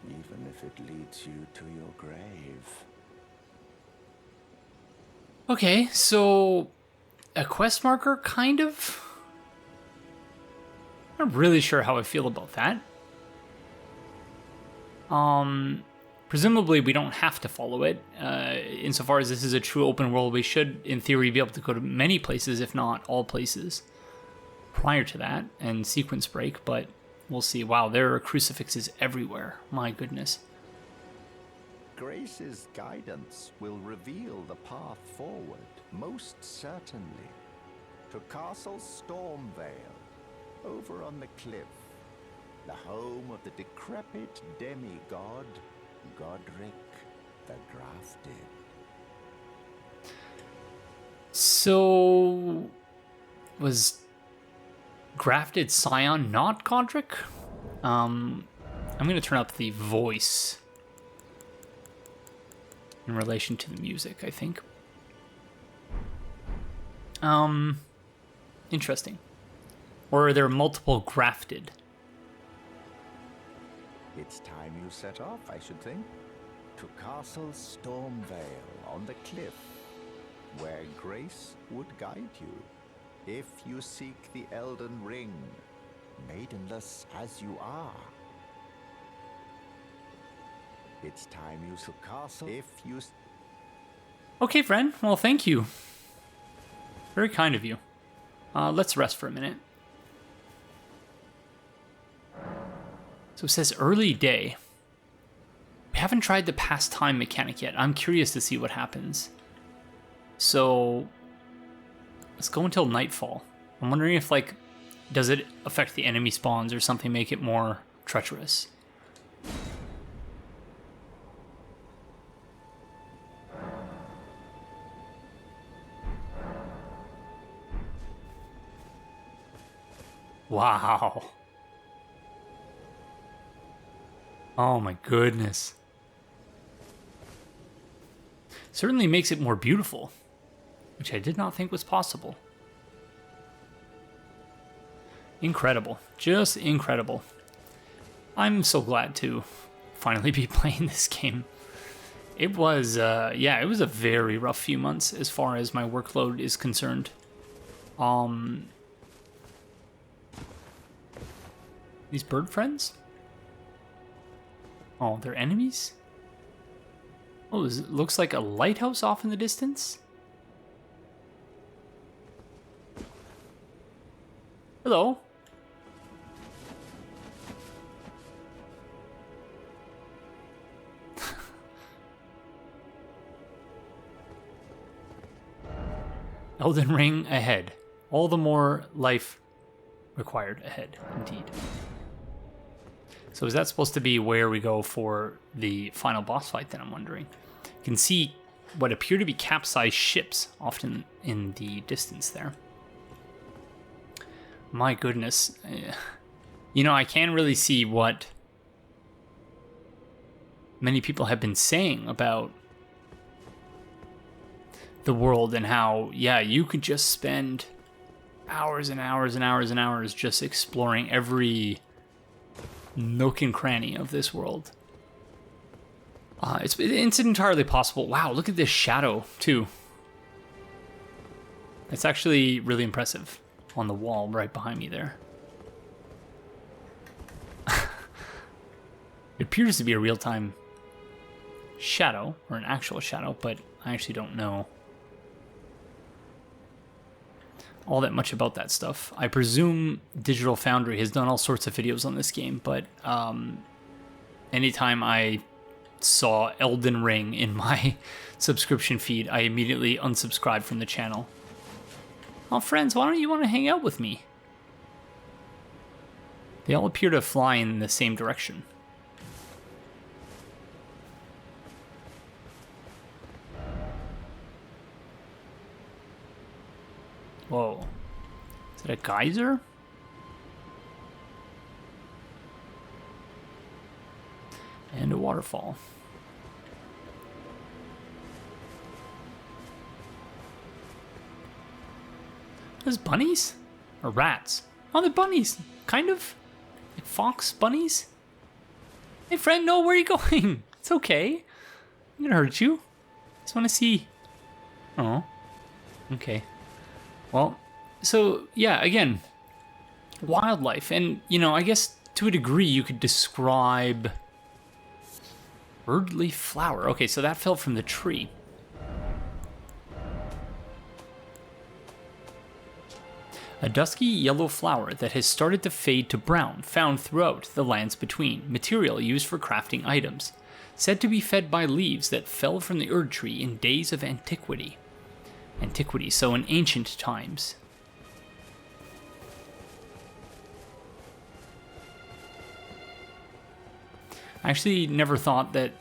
even if it leads you to your grave. Okay, so a quest marker, kind of? I'm not really sure how I feel about that. Presumably we don't have to follow it. Insofar as this is a true open world, we should, in theory, be able to go to many places, if not all places, prior to that, and sequence break, but we'll see. Wow, there are crucifixes everywhere. My goodness. Grace's guidance will reveal the path forward, most certainly, to Castle Stormvale, over on the cliff, the home of the decrepit demigod, Godric the Grafted. So, was Grafted Scion not Godric? I'm going to turn up the voice in relation to the music, I think. Interesting. Or are there multiple grafted? It's time you set off, I should think. To Castle Stormvale on the cliff, where grace would guide you. If you seek the Elden Ring, maidenless as you are. It's time you to Castle if you... Okay, friend. Well, thank you. Very kind of you. Let's rest for a minute. So it says early day. We haven't tried the pastime mechanic yet. I'm curious to see what happens. So let's go until nightfall. I'm wondering if, like, does it affect the enemy spawns or something, make it more treacherous? Wow. Oh my goodness. Certainly makes it more beautiful, which I did not think was possible. Incredible. Just incredible. I'm so glad to finally be playing this game. It was, it was a very rough few months as far as my workload is concerned. These bird friends? Oh, they're enemies? Oh, it looks like a lighthouse off in the distance? Hello. Elden Ring ahead. All the more life required ahead, indeed. So is that supposed to be where we go for the final boss fight then, I'm wondering? You can see what appear to be capsized ships often in the distance there. My goodness. You know, I can't really see what many people have been saying about the world and how, yeah, you could just spend hours and hours and hours and hours just exploring every nook and cranny of this world. It's entirely possible. Wow, look at this shadow, too. It's actually really impressive on the wall right behind me there. It appears to be a real-time shadow, or an actual shadow, but I actually don't know all that much about that stuff. I presume Digital Foundry has done all sorts of videos on this game, but anytime I saw Elden Ring in my subscription feed, I immediately unsubscribed from the channel. Oh, friends, why don't you want to hang out with me? They all appear to fly in the same direction. Whoa. Is it a geyser? And a waterfall. There's bunnies? Or rats? Oh, they're bunnies. Kind of. Like fox bunnies? Hey, friend, no, where are you going? It's okay. I'm gonna hurt you. Just want to see. Oh. Okay. Well, so, yeah, again, wildlife. And, you know, I guess to a degree you could describe birdleaf flower. Okay, so that fell from the tree. A dusky yellow flower that has started to fade to brown, found throughout the lands between, material used for crafting items, said to be fed by leaves that fell from the Erd tree in days of antiquity. Antiquity, so in ancient times. I actually never thought that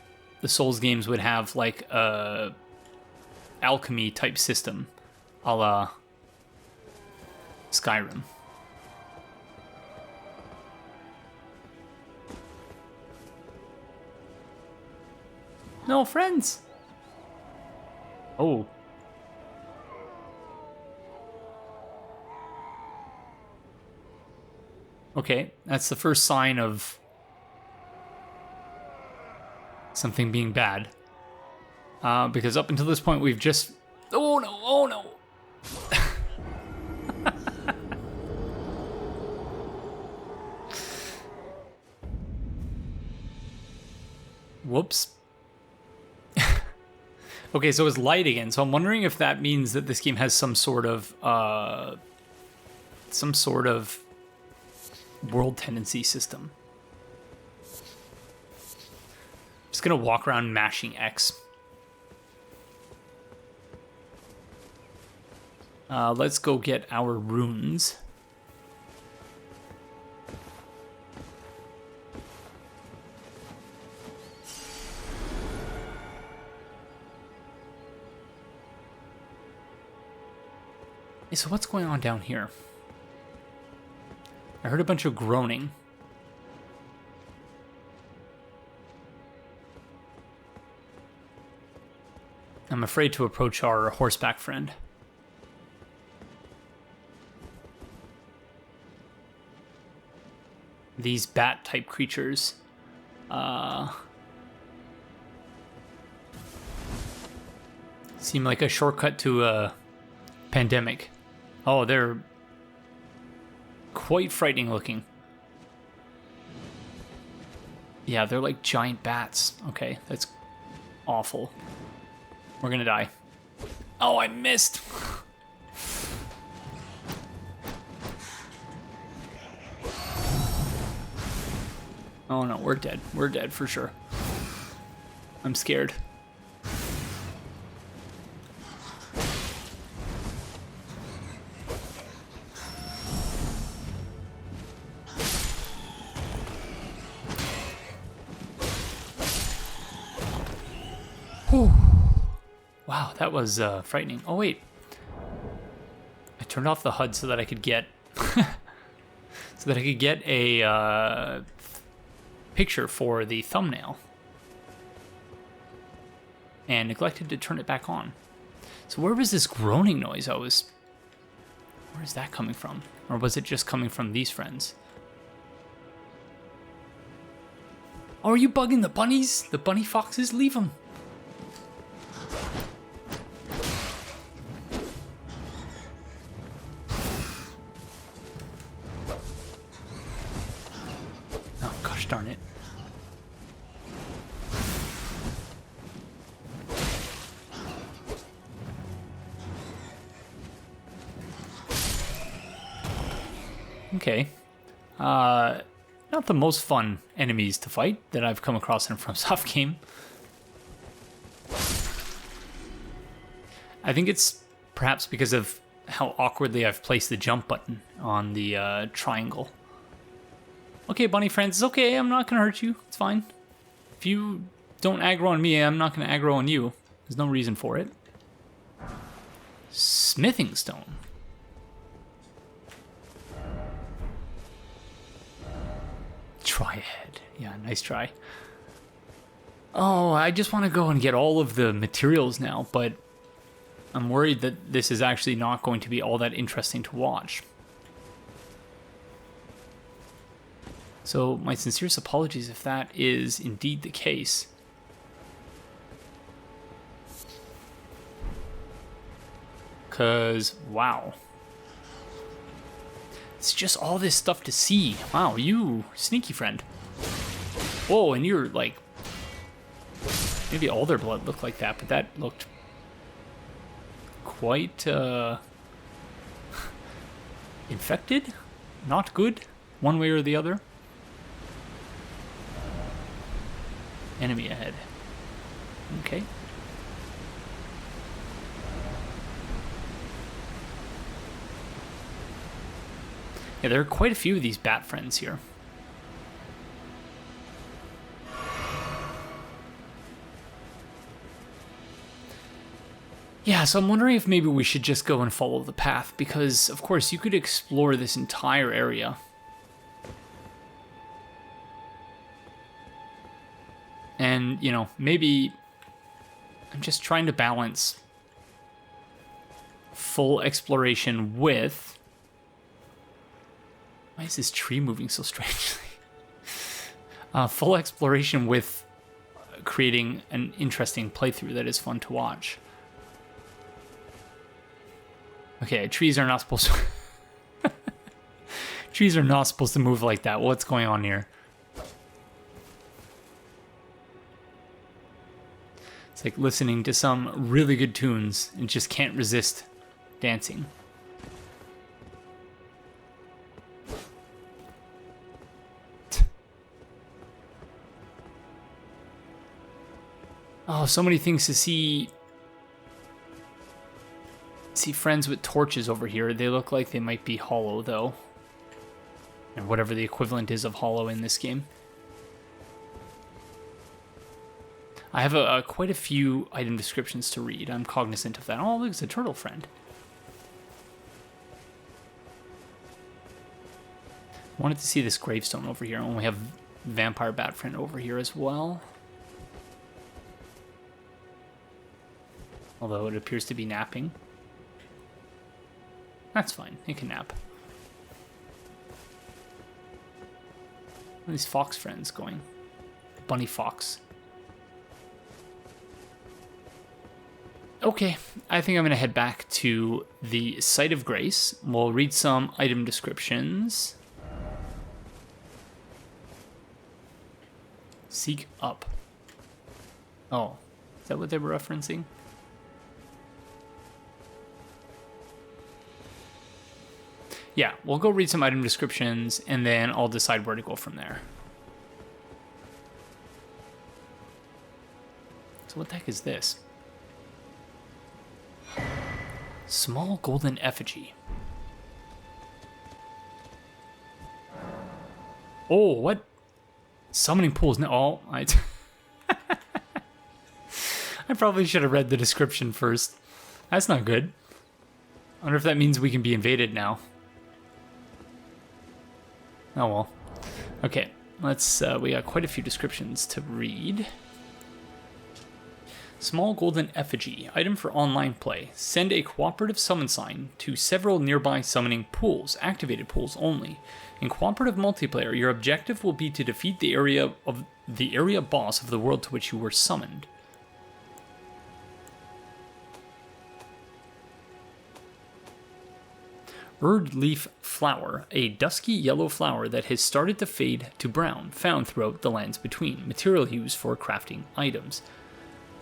the Souls games would have like a alchemy type system, a la Skyrim. No friends. Oh. Okay, that's the first sign of something being bad. Because up until this point, we've just... Oh no, oh no! Whoops. Okay, so it's light again, so I'm wondering if that means that this game has some sort of world tendency system. Just gonna walk around mashing X. Let's go get our runes. Hey, so what's going on down here? I heard a bunch of groaning. I'm afraid to approach our horseback friend. These bat-type creatures. Seem like a shortcut to a pandemic. Oh, they're quite frightening looking. Yeah, they're like giant bats. Okay, that's awful. We're gonna die. Oh, I missed! Oh no, we're dead. We're dead for sure. I'm scared. Whew. Wow, that was frightening. Oh wait, I turned off the HUD so that I could get a picture for the thumbnail, and neglected to turn it back on. So where was this groaning noise? Where is that coming from? Or was it just coming from these friends? Oh, are you bugging the bunnies? The bunny foxes? Leave them. Oh, gosh darn it. Okay. Not the most fun enemies to fight that I've come across in a FromSoft game. I think it's perhaps because of how awkwardly I've placed the jump button on the triangle. Okay, bunny friends, it's okay, I'm not gonna hurt you, it's fine. If you don't aggro on me, I'm not gonna aggro on you. There's no reason for it. Smithing stone. Try ahead. Yeah, nice try. Oh, I just want to go and get all of the materials now, but I'm worried that this is actually not going to be all that interesting to watch. So, my sincerest apologies if that is indeed the case. Because, wow. It's just all this stuff to see. Wow, you sneaky friend. Whoa, and you're like... Maybe all their blood looked like that, but that looked quite infected? Not good, one way or the other. Enemy ahead. Okay. Yeah, there are quite a few of these bat friends here. Yeah, so I'm wondering if maybe we should just go and follow the path, because, of course, you could explore this entire area. And, you know, maybe I'm just trying to balance full exploration with Why is this tree moving so strangely? Full exploration with creating an interesting playthrough that is fun to watch. Okay, trees are not supposed to... trees are not supposed to move like that. What's going on here? It's like listening to some really good tunes and just can't resist dancing. Oh, so many things to see. See friends with torches over here. They look like they might be hollow, though. Or whatever the equivalent is of hollow in this game. I have quite a few item descriptions to read. I'm cognizant of that. Oh, look, it's a turtle friend. Wanted to see this gravestone over here. And we have vampire bat friend over here as well. Although it appears to be napping. That's fine. It can nap. Where are these fox friends going? Bunny fox. Okay, I think I'm going to head back to the Site of Grace. We'll read some item descriptions. Seek up. Oh, is that what they were referencing? Yeah, we'll go read some item descriptions, and then I'll decide where to go from there. So what the heck is this? Small golden effigy. Oh, what? Summoning pools. No, oh, I probably should have read the description first. That's not good. I wonder if that means we can be invaded now. Oh well. Okay, let's, we got quite a few descriptions to read. Small golden effigy, item for online play. Send a cooperative summon sign to several nearby summoning pools, activated pools only. In cooperative multiplayer, your objective will be to defeat the area boss of the world to which you were summoned. Erd leaf flower, a dusky yellow flower that has started to fade to brown, found throughout the lands between. Material used for crafting items.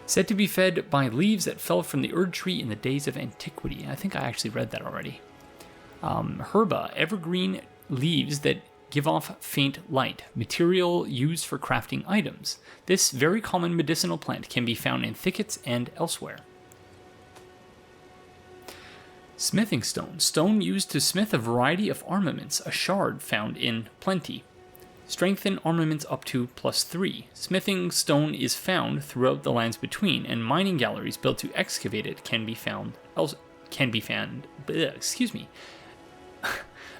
Said to be fed by leaves that fell from the Erd tree in the days of antiquity. I think I actually read that already. Herba, evergreen leaves that give off faint light. Material used for crafting items. This very common medicinal plant can be found in thickets and elsewhere. Smithing stone. Stone used to smith a variety of armaments. A shard found in plenty. Strengthen armaments up to +3. Smithing stone is found throughout the lands between, and mining galleries built to excavate it can be found.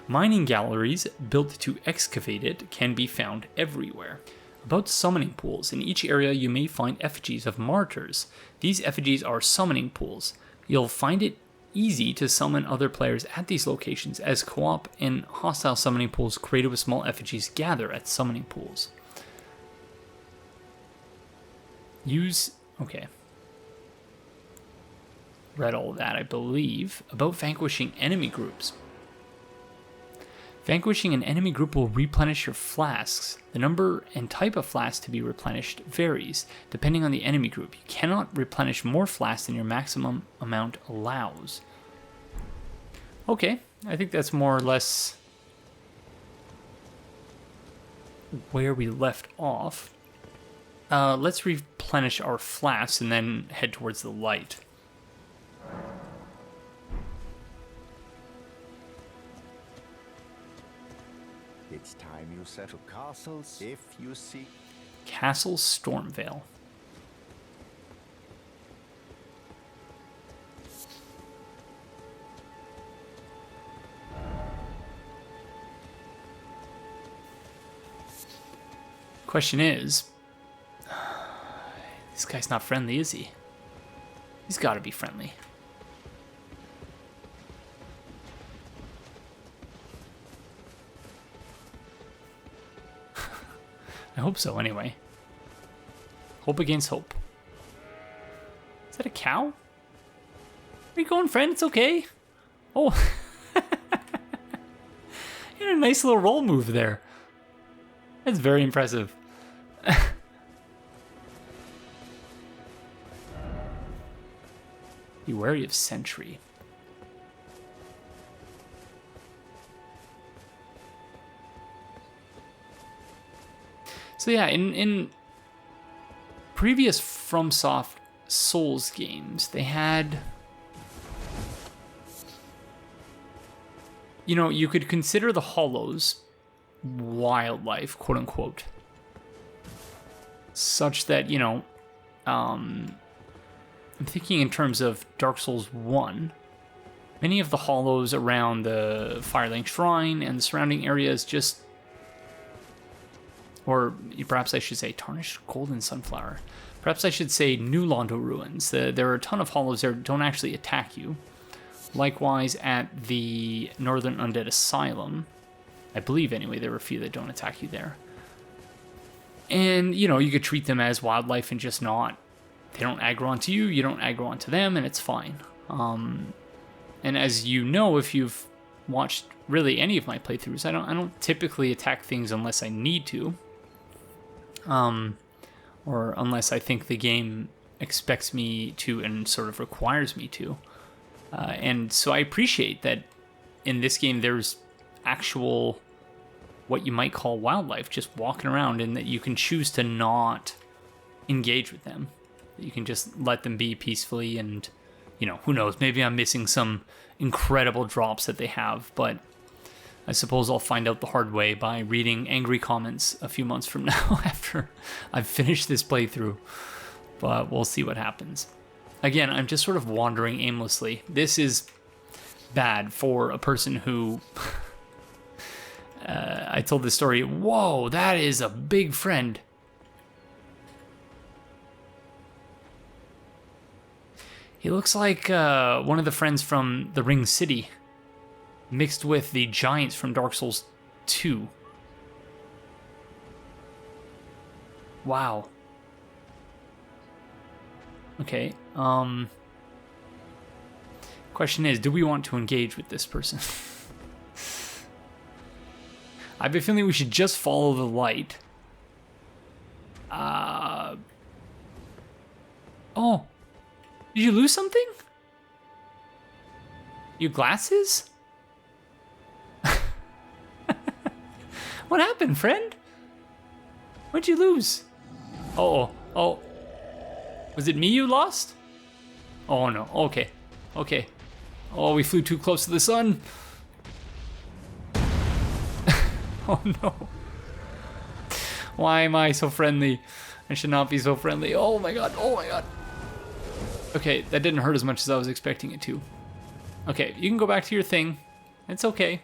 Mining galleries built to excavate it can be found everywhere. About summoning pools. In each area you may find effigies of martyrs. These effigies are summoning pools. You'll find it easy to summon other players at these locations, as co-op and hostile summoning pools created with small effigies gather at summoning pools. Okay. Read all of that, I believe. About vanquishing enemy groups. Vanquishing an enemy group will replenish your flasks. The number and type of flask to be replenished varies, depending on the enemy group. You cannot replenish more flasks than your maximum amount allows. Okay, I think that's more or less where we left off. Let's replenish our flasks and then head towards the light. It's time you settle castles if you seek. Castle Stormvale. Question is, this guy's not friendly, is he? He's got to be friendly. I hope so, anyway. Hope against hope. Is that a cow? Where are you going, friend? It's okay. Oh. You had a nice little roll move there. That's very impressive. Be wary of sentry. So yeah, in previous FromSoft Souls games, they had... You know, you could consider the Hollows wildlife, quote unquote. Such that, you know, I'm thinking in terms of Dark Souls 1. Many of the hollows around the Firelink Shrine and the surrounding areas just... Or perhaps I should say Tarnished Golden Sunflower. Perhaps I should say New Londo Ruins. There are a ton of hollows there that don't actually attack you. Likewise, at the Northern Undead Asylum, I believe anyway, there were a few that don't attack you there. And, you know, you could treat them as wildlife and just not... They don't aggro onto you, you don't aggro onto them, and it's fine. And as you know, if you've watched really any of my playthroughs, I don't typically attack things unless I need to. Or unless I think the game expects me to and sort of requires me to. And so I appreciate that in this game there's actual, what you might call wildlife, just walking around, and that you can choose to not engage with them. You can just let them be peacefully, and, you know, who knows, maybe I'm missing some incredible drops that they have, but I suppose I'll find out the hard way by reading angry comments a few months from now after I've finished this playthrough. But we'll see what happens. Again, I'm just sort of wandering aimlessly. This is bad for a person who... I told this story. Whoa, that is a big friend. He looks like one of the friends from the Ring City, mixed with the giants from Dark Souls 2. Wow. Okay, question is, do we want to engage with this person? I have a feeling we should just follow the light. Oh. Did you lose something? Your glasses? What happened, friend? What'd you lose? Oh. Was it me you lost? Oh no, okay. Oh, we flew too close to the sun. Oh no. Why am I so friendly? I should not be so friendly. Oh my god. Okay, that didn't hurt as much as I was expecting it to. Okay, you can go back to your thing. It's okay.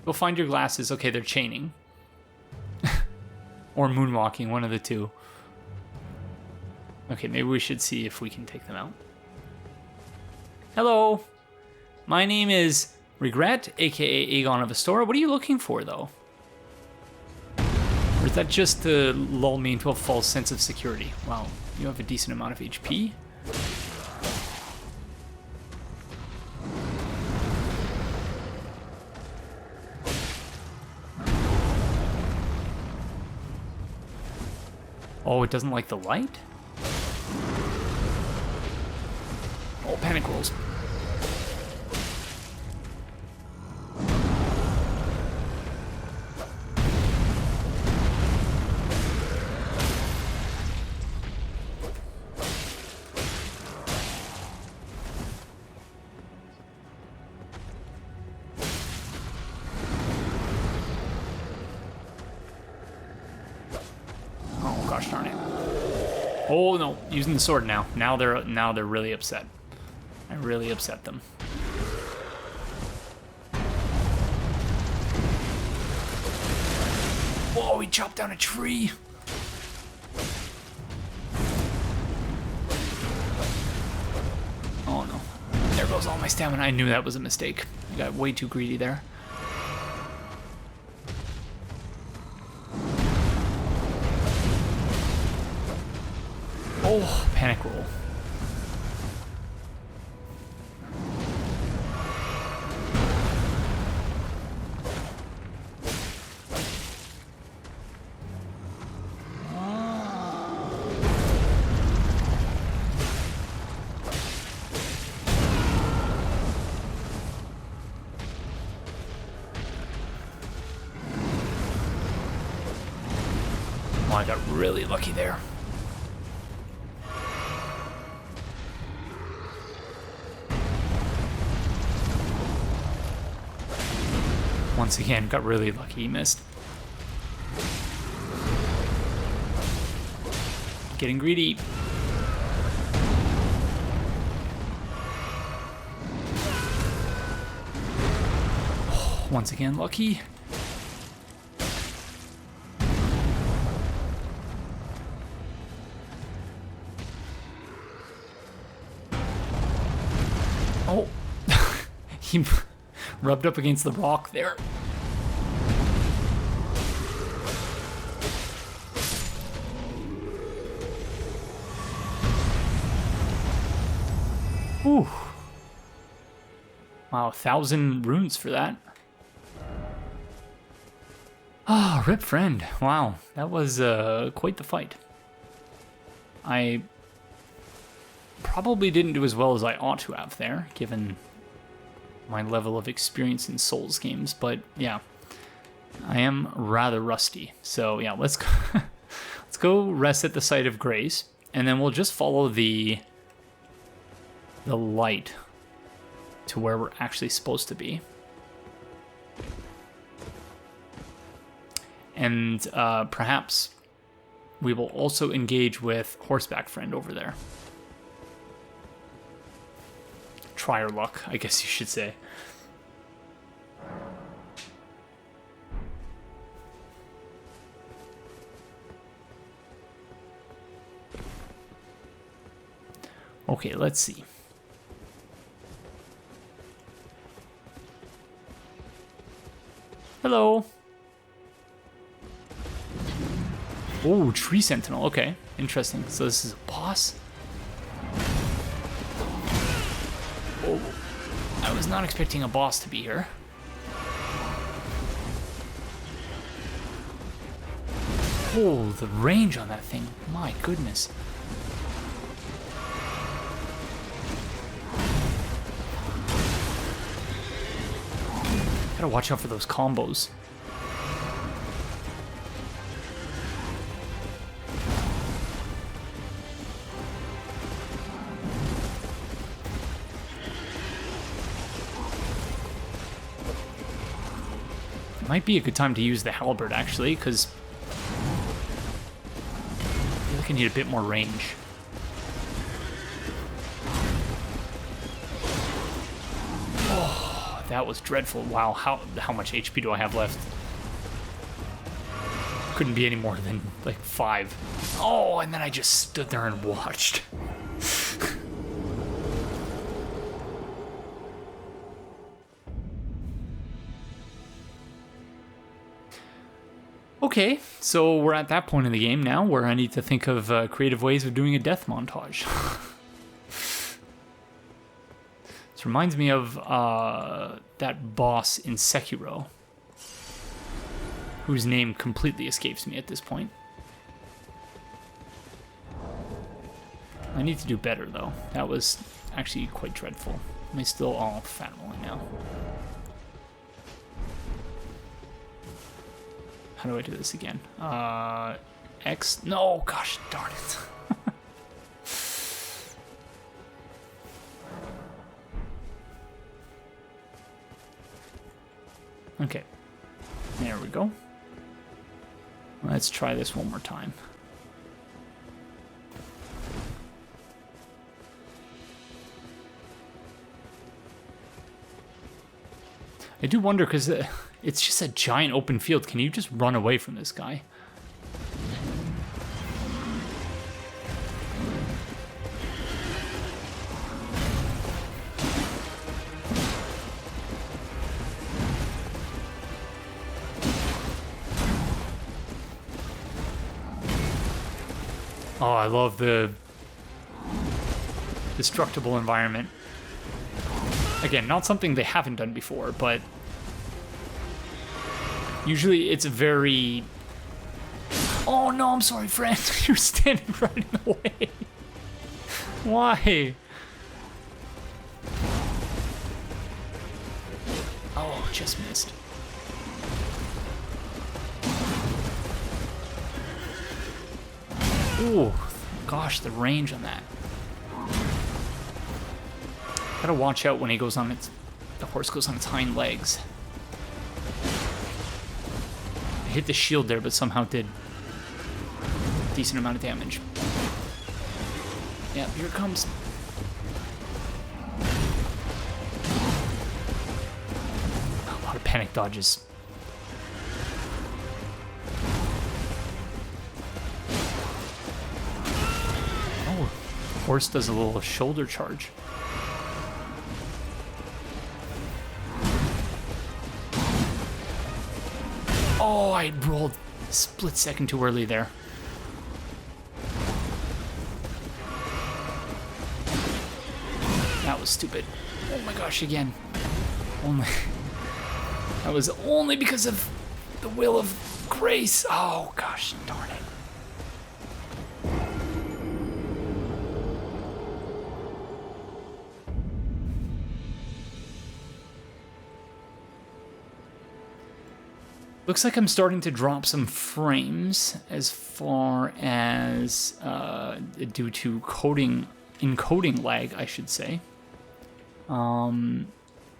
Go find your glasses. Okay, they're chaining. Or moonwalking, one of the two. Okay, maybe we should see if we can take them out. Hello. My name is Regret, aka Aegon of Astora. What are you looking for, though? Or is that just to lull me into a false sense of security? Wow, you have a decent amount of HP. Oh, it doesn't like the light? Oh, panic rolls. Gosh darn it. Oh no, using the sword now. Now they're really upset. I really upset them. Whoa, he chopped down a tree. Oh no. There goes all my stamina. I knew that was a mistake. I got way too greedy there. Oh, panic roll. I got really lucky there. Once again, got really lucky. He missed. Getting greedy. Oh, once again, lucky. Oh, he rubbed up against the rock there. Ooh. Wow, 1,000 runes for that. Ah, rip friend. Wow, that was quite the fight. I probably didn't do as well as I ought to have there, given my level of experience in Souls games, but yeah, I am rather rusty. So yeah, let's go, let's go rest at the site of grace, and then we'll just follow the light to where we're actually supposed to be. And perhaps we will also engage with Horseback Friend over there. Try our luck, I guess you should say. Okay, let's see. Hello. Oh, Tree Sentinel. Okay, interesting. So this is a boss? Oh, I was not expecting a boss to be here. Oh, the range on that thing. My goodness. Gotta watch out for those combos. Might be a good time to use the halberd, actually, because I feel like I need a bit more range. Oh, that was dreadful. Wow, how much HP do I have left? Couldn't be any more than, like, 5. Oh, and then I just stood there and watched. Okay, so we're at that point in the game now where I need to think of creative ways of doing a death montage. This reminds me of that boss in Sekiro, whose name completely escapes me at this point. I need to do better, though. That was actually quite dreadful. Am I still all fat rolling now? How do I do this again? X? No, gosh darn it. Okay, there we go. Let's try this one more time. I do wonder, because it's just a giant open field. Can you just run away from this guy? Oh, I love the destructible environment. Again, not something they haven't done before, but usually it's very... Oh no, I'm sorry, friend. You're standing right in the way. Why? Oh, just missed. Ooh, gosh, the range on that. Gotta watch out when he goes on the horse goes on its hind legs. I hit the shield there, but somehow did a decent amount of damage. Yeah, here it comes. A lot of panic dodges. Oh, the horse does a little shoulder charge. Oh, I rolled a split second too early there. That was stupid. Oh my gosh, again. That was only because of the will of grace. Oh gosh, darn it. Looks like I'm starting to drop some frames as far as due to encoding lag, I should say.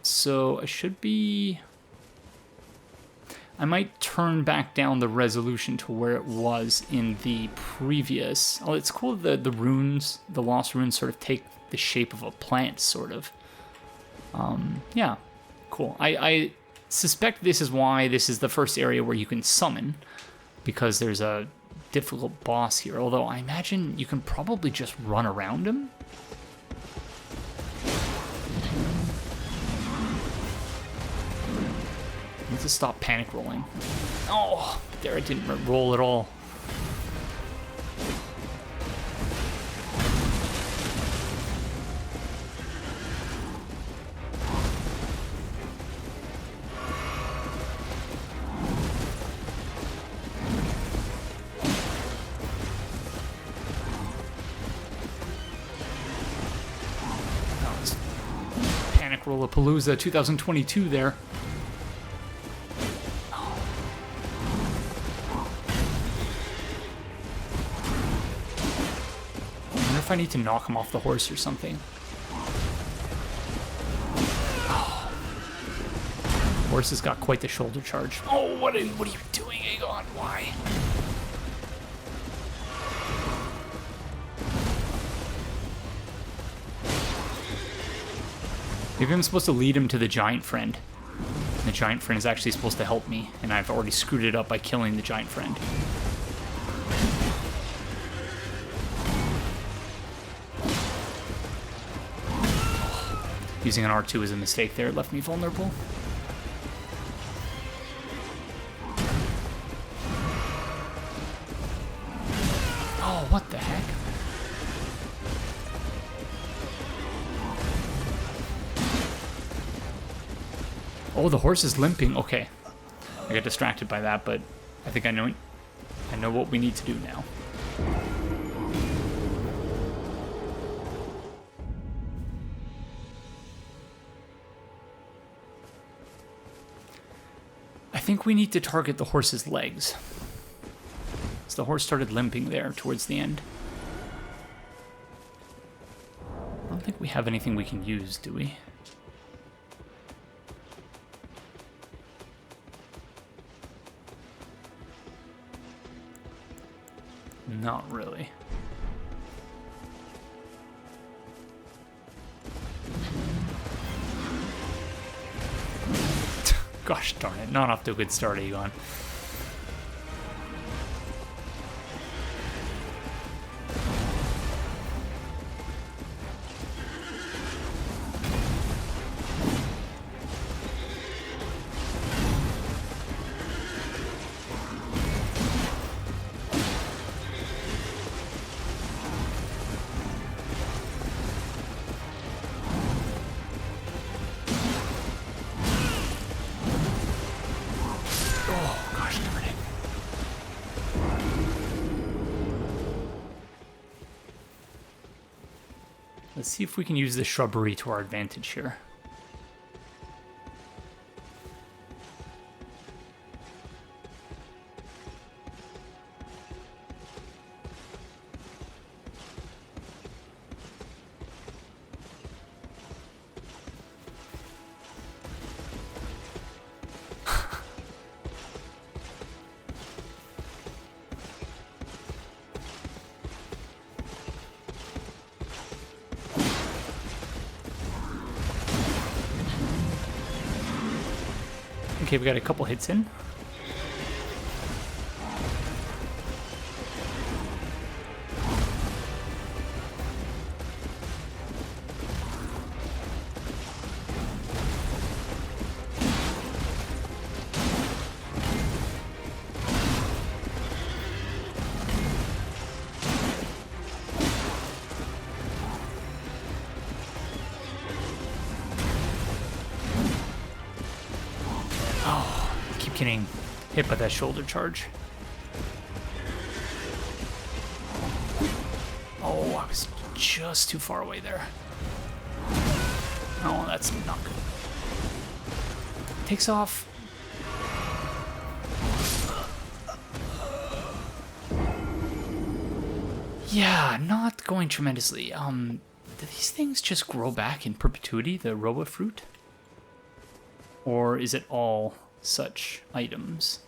So I should be... I might turn back down the resolution to where it was in the previous... Oh, it's cool the runes, the lost runes sort of take the shape of a plant, sort of. Yeah, cool. I suspect this is why this is the first area where you can summon, because there's a difficult boss here, although I imagine you can probably just run around him. Need to stop panic rolling. Oh, there, it didn't roll at all. Rollapalooza 2022 there. I wonder if I need to knock him off the horse or something. Oh. Horse has got quite the shoulder charge. Oh, what are you doing, Aegon? Why? Maybe I'm supposed to lead him to the giant friend. The giant friend is actually supposed to help me, and I've already screwed it up by killing the giant friend. Using an R2 is a mistake there. It left me vulnerable. Oh, what the heck? Oh, the horse is limping. Okay. I got distracted by that, but I think I know what we need to do now. I think we need to target the horse's legs. So the horse started limping there towards the end. I don't think we have anything we can use, do we? Not really. Gosh darn it, not off to a good start, Aegon. Let's see if we can use the shrubbery to our advantage here. Okay, we got a couple hits in. Getting hit by that shoulder charge. Oh, I was just too far away there. Oh, that's not good. Takes off. Yeah, not going tremendously. Do these things just grow back in perpetuity, the Roa fruit? Or is it all such items?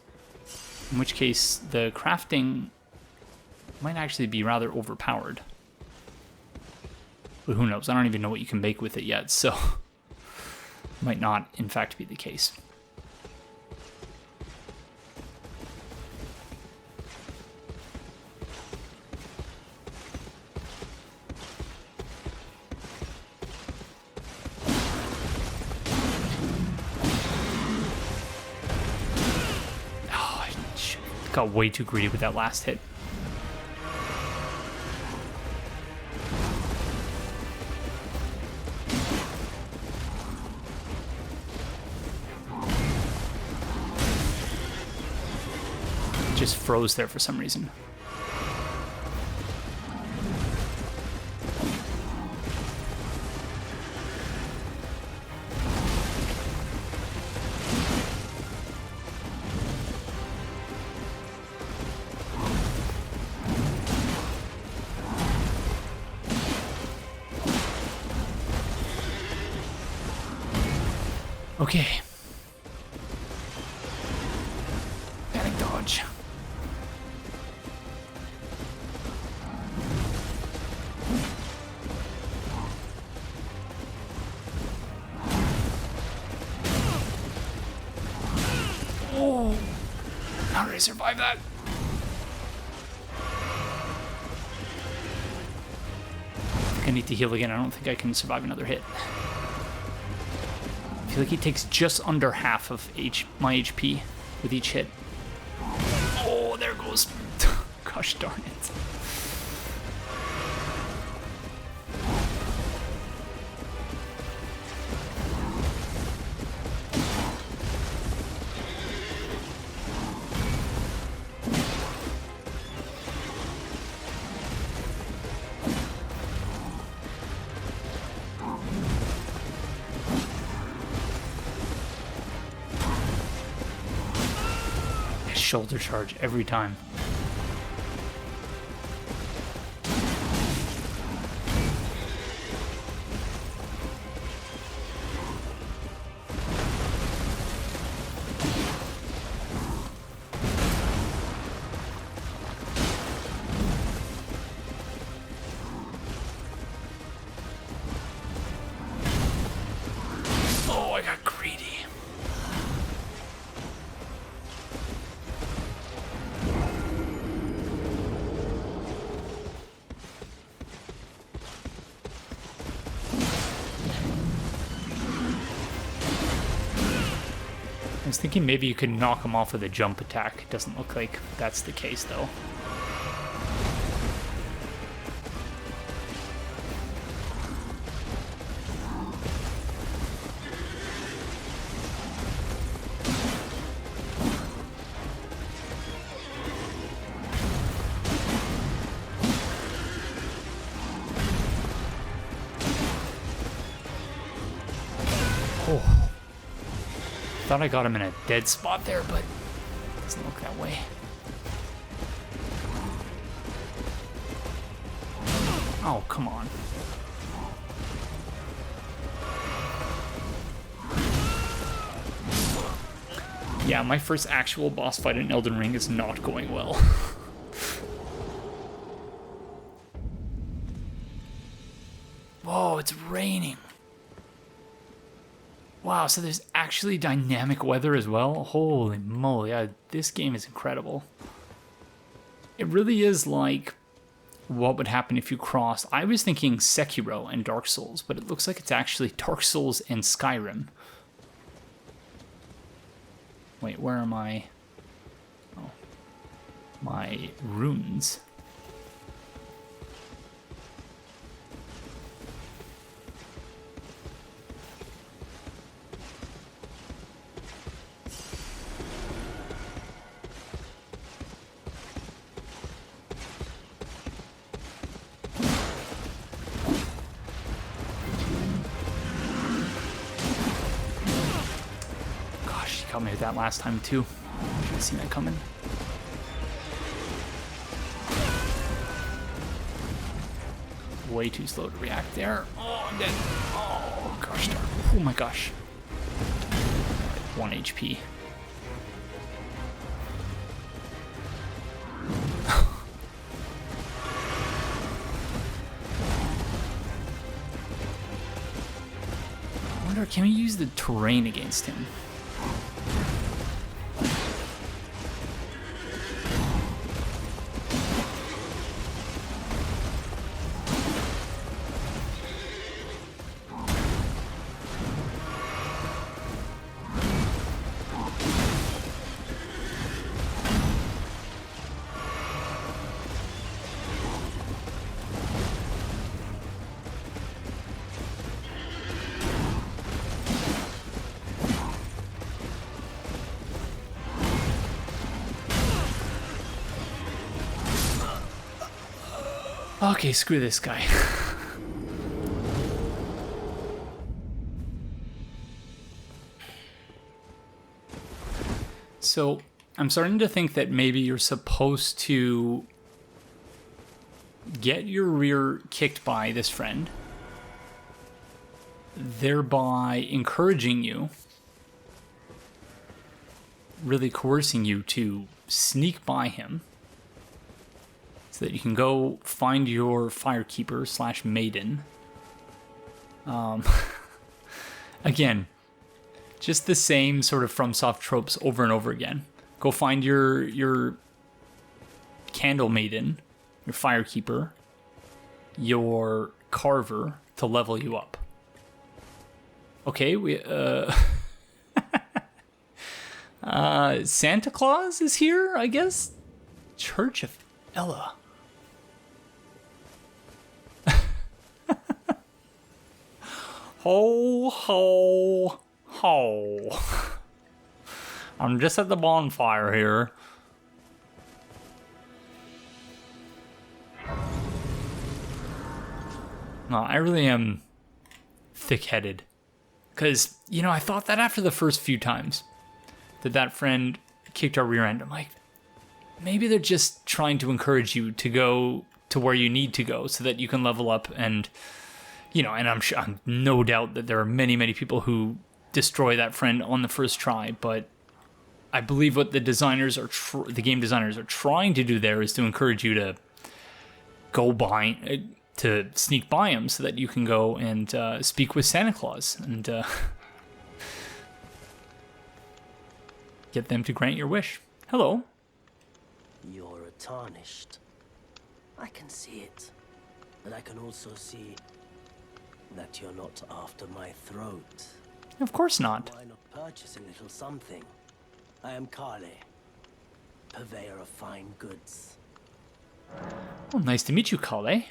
In which case, the crafting might actually be rather overpowered. But who knows? I don't even know what you can make with it yet, so might not, in fact, be the case. Got way too greedy with that last hit. Just froze there for some reason. Okay. Panic dodge. Oh! How did I survive that? I think I need to heal again. I don't think I can survive another hit. I feel like he takes just under half of my HP with each hit. Oh, there goes. Gosh darn it. Shoulder charge every time. Oh, I got greedy. I was thinking maybe you could knock him off with a jump attack. It doesn't look like that's the case, though. Thought I got him in a dead spot there, but it doesn't look that way. Oh, come on. Yeah, my first actual boss fight in Elden Ring is not going well. Whoa, it's raining. Wow, so there's actually dynamic weather as well? Holy moly, this game is incredible. It really is like what would happen if you crossed... I was thinking Sekiro and Dark Souls, but it looks like it's actually Dark Souls and Skyrim. Wait, where are my... Oh. My runes. Got me with that last time too. Should have seen that coming. Way too slow to react there. Oh, I'm dead. Oh, gosh darn. Oh my gosh. 1 HP. I wonder, can we use the terrain against him? Okay, screw this guy. So, I'm starting to think that maybe you're supposed to get your rear kicked by this friend, thereby encouraging you, really coercing you to sneak by him, so that you can go find your firekeeper / maiden. Again, just the same sort of FromSoft tropes over and over again. Go find your candle maiden, your firekeeper, your carver to level you up. Okay, we Santa Claus is here, I guess. Church of Elleh. Ho, ho, ho. I'm just at the bonfire here. No, I really am thick-headed. Because, you know, I thought that after the first few times that friend kicked our rear end. I'm like, maybe they're just trying to encourage you to go to where you need to go so that you can level up and... You know, and I'm no doubt that there are many, many people who destroy that friend on the first try, but I believe what the designers are, the game designers are trying to do there is to encourage you to go by, to sneak by him so that you can go and speak with Santa Claus and get them to grant your wish. Hello. You're tarnished. I can see it, but I can also see that you're not after my throat. Of course not. Why not purchase a little something? I am Elleh, purveyor of fine goods. Well, nice to meet you, Elleh.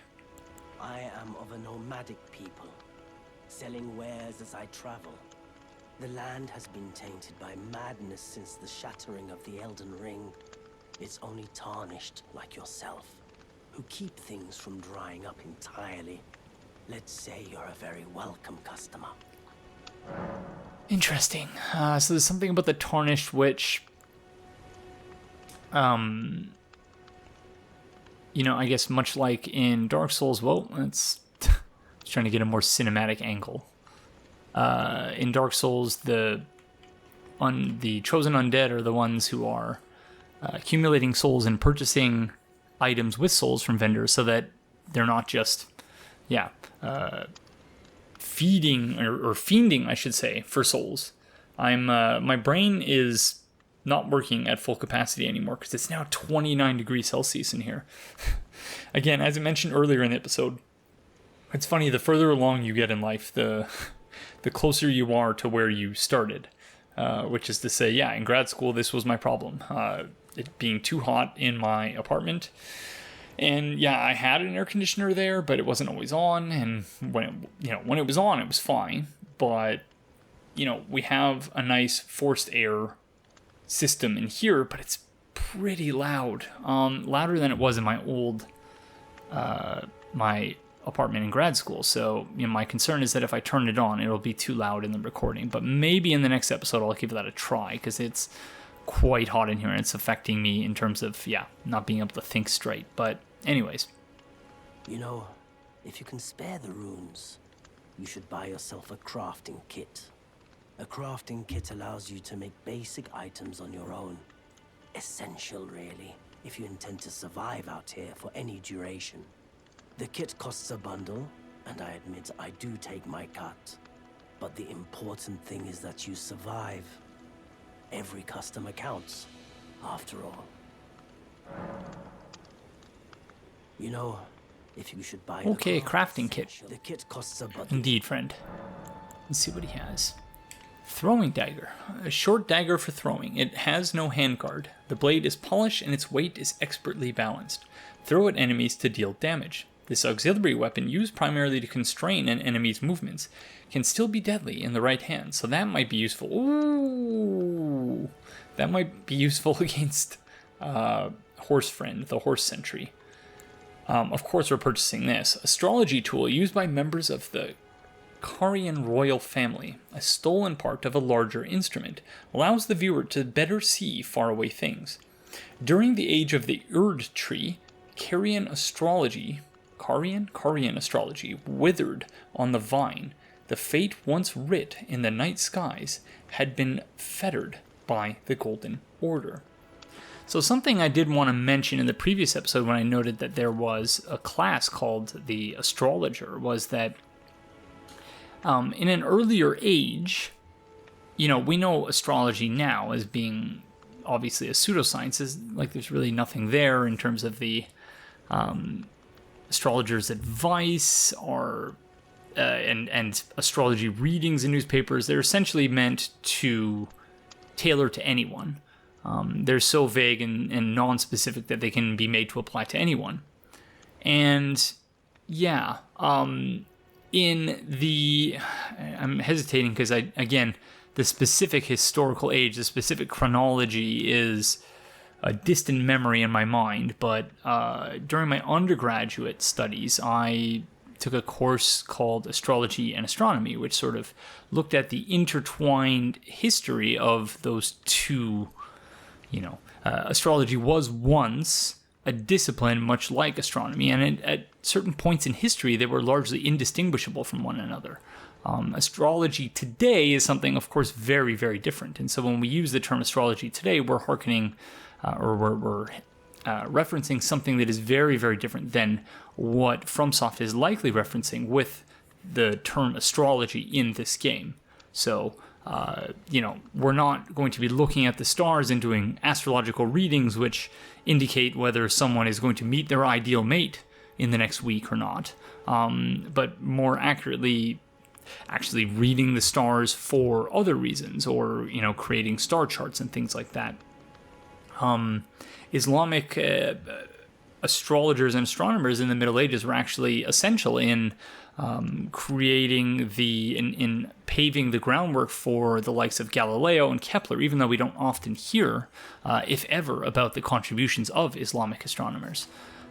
I am of a nomadic people, selling wares as I travel. The land has been tainted by madness since the shattering of the Elden Ring. It's only tarnished like yourself, who keep things from drying up entirely. Let's say you're a very welcome customer. Interesting. So there's something about the Tarnished Witch. I guess much like in Dark Souls, well, it's trying to get a more cinematic angle. In Dark Souls, the chosen undead are the ones who are accumulating souls and purchasing items with souls from vendors, so that they're not just, feeding or fiending, I should say, for souls. My brain is not working at full capacity anymore because it's now 29 degrees Celsius in here. Again, as I mentioned earlier in the episode, it's funny, the further along you get in life, the closer you are to where you started. Which is to say, in grad school, this was my problem. It being too hot in my apartment. And I had an air conditioner there, but it wasn't always on. And when it was on, it was fine. But, we have a nice forced air system in here, but it's pretty loud. Louder than it was in my old, my apartment in grad school. So, my concern is that if I turn it on, it'll be too loud in the recording. But maybe in the next episode, I'll give that a try, because it's quite hot in here, and it's affecting me in terms of, not being able to think straight. But anyways. If you can spare the runes, you should buy yourself a crafting kit. A crafting kit allows you to make basic items on your own. Essential, really, if you intend to survive out here for any duration. The kit costs a bundle, and I admit I do take my cut. But the important thing is that you survive. Every customer counts, after all. If you should buy Okay, crafting kit. The kit costs a bundle. Indeed, friend. Let's see what he has. Throwing dagger. A short dagger for throwing. It has no handguard. The blade is polished and its weight is expertly balanced. Throw at enemies to deal damage. This auxiliary weapon, used primarily to constrain an enemy's movements, can still be deadly in the right hand, so that might be useful. Ooh! That might be useful against Horse Friend, the Horse Sentry. Of course, we're purchasing this. Astrology tool used by members of the Carian royal family, a stolen part of a larger instrument, allows the viewer to better see faraway things. During the age of the Erd tree, Carian astrology withered on the vine. The fate once writ in the night skies had been fettered by the Golden Order. So something I did want to mention in the previous episode when I noted that there was a class called the Astrologer was that in an earlier age, we know astrology now as being obviously a pseudoscience. There's really nothing there in terms of the astrologer's advice or and astrology readings in newspapers. They're essentially meant to tailor to anyone. They're so vague and non-specific that they can be made to apply to anyone. And I'm hesitating because the specific historical age, the specific chronology is a distant memory in my mind, but during my undergraduate studies, I took a course called Astrology and Astronomy, which sort of looked at the intertwined history of those two. Astrology was once a discipline much like astronomy, and at certain points in history, they were largely indistinguishable from one another. Astrology today is something, of course, very, very different. And so when we use the term astrology today, we're hearkening we're referencing something that is very, very different than what FromSoft is likely referencing with the term astrology in this game. So, we're not going to be looking at the stars and doing astrological readings which indicate whether someone is going to meet their ideal mate in the next week or not, but more accurately actually reading the stars for other reasons, or creating star charts and things like that. Islamic astrologers and astronomers in the Middle Ages were actually essential in creating in paving the groundwork for the likes of Galileo and Kepler, even though we don't often hear, if ever, about the contributions of Islamic astronomers,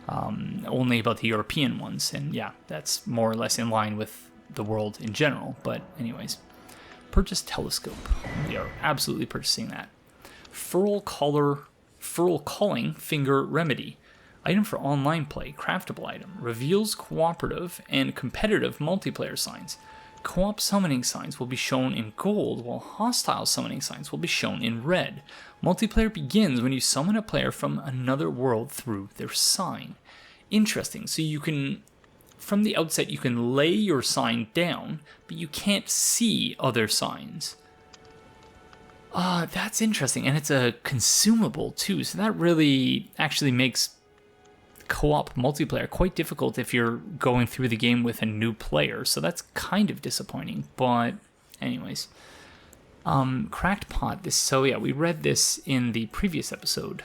only about the European ones. And that's more or less in line with the world in general. But anyways, Purchase telescope. We are absolutely purchasing that. Furl culling finger remedy. Item for online play. Craftable item. Reveals cooperative and competitive multiplayer signs. Co-op summoning signs will be shown in gold, while hostile summoning signs will be shown in red. Multiplayer begins when you summon a player from another world through their sign. Interesting. So you can, from the outset, you can lay your sign down, but you can't see other signs. That's interesting. And it's a consumable too, so that really actually makes co-op multiplayer quite difficult if you're going through the game with a new player, so that's kind of disappointing. But anyways, cracked pot. We read this in the previous episode